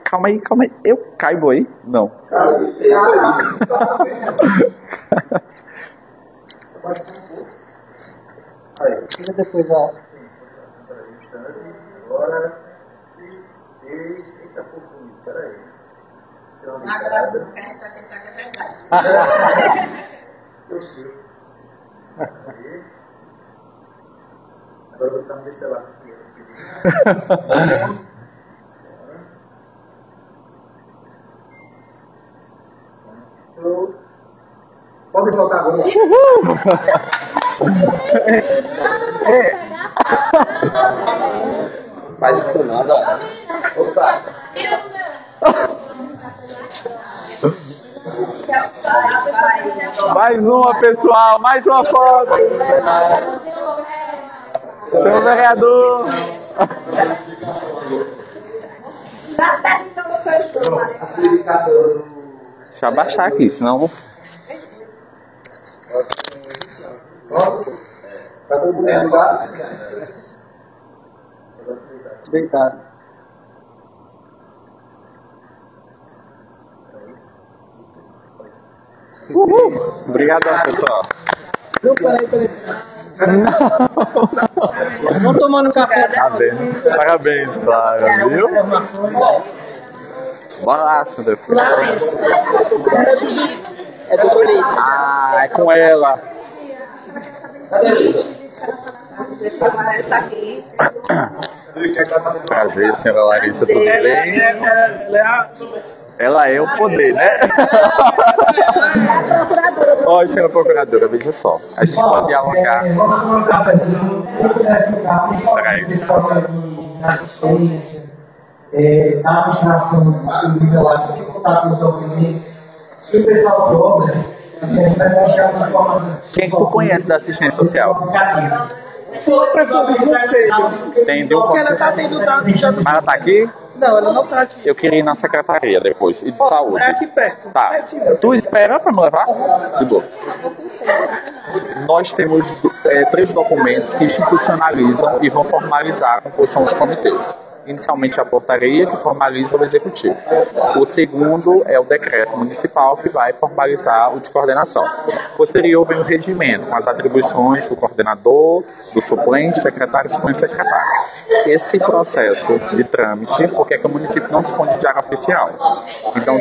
Calma aí. Eu caibo aí? Não. Depois Agora eu vou estar no celular. Pode soltar agora. Faz isso nada. Opa. Mais uma, pessoal, mais uma foto. Senhor vereador. Deixa eu abaixar aqui, senão... Tá todo mundo lugar? Deitado. Obrigadão, pessoal. Não, peraí. Vamos tomando café. Tá vendo? Parabéns, Clara, viu? Bora lá, senhor Defesa. É do polícia. Ah, é com ela. Essa aqui. Prazer, senhora Larissa, tudo bem? Ela é o poder, né? Oi, senhora procuradora, veja só. A gente pode dialogar. Assistência, a administração do nível lá, que contato dos documentos, e o pessoal de obras, vai mostrar uma informação. Quem tu conhece da assistência social? Professor, não sei. Tem de um Porque ela tá tendo dado já do... Mas ela tá aqui? Não, ela não tá aqui. Eu queria ir na secretaria depois, e de saúde. É aqui perto. Tá. Tu espera pra me levar? De boa. Nós temos 3 documentos que institucionalizam e vão formalizar a composição dos comitês. Inicialmente a portaria, que formaliza o executivo. O segundo é o decreto municipal, que vai formalizar o de coordenação. Posterior vem o regimento, com as atribuições do coordenador, do suplente, secretário, suplente, secretário. Esse processo de trâmite, porque é que o município não dispõe de diário oficial. Então,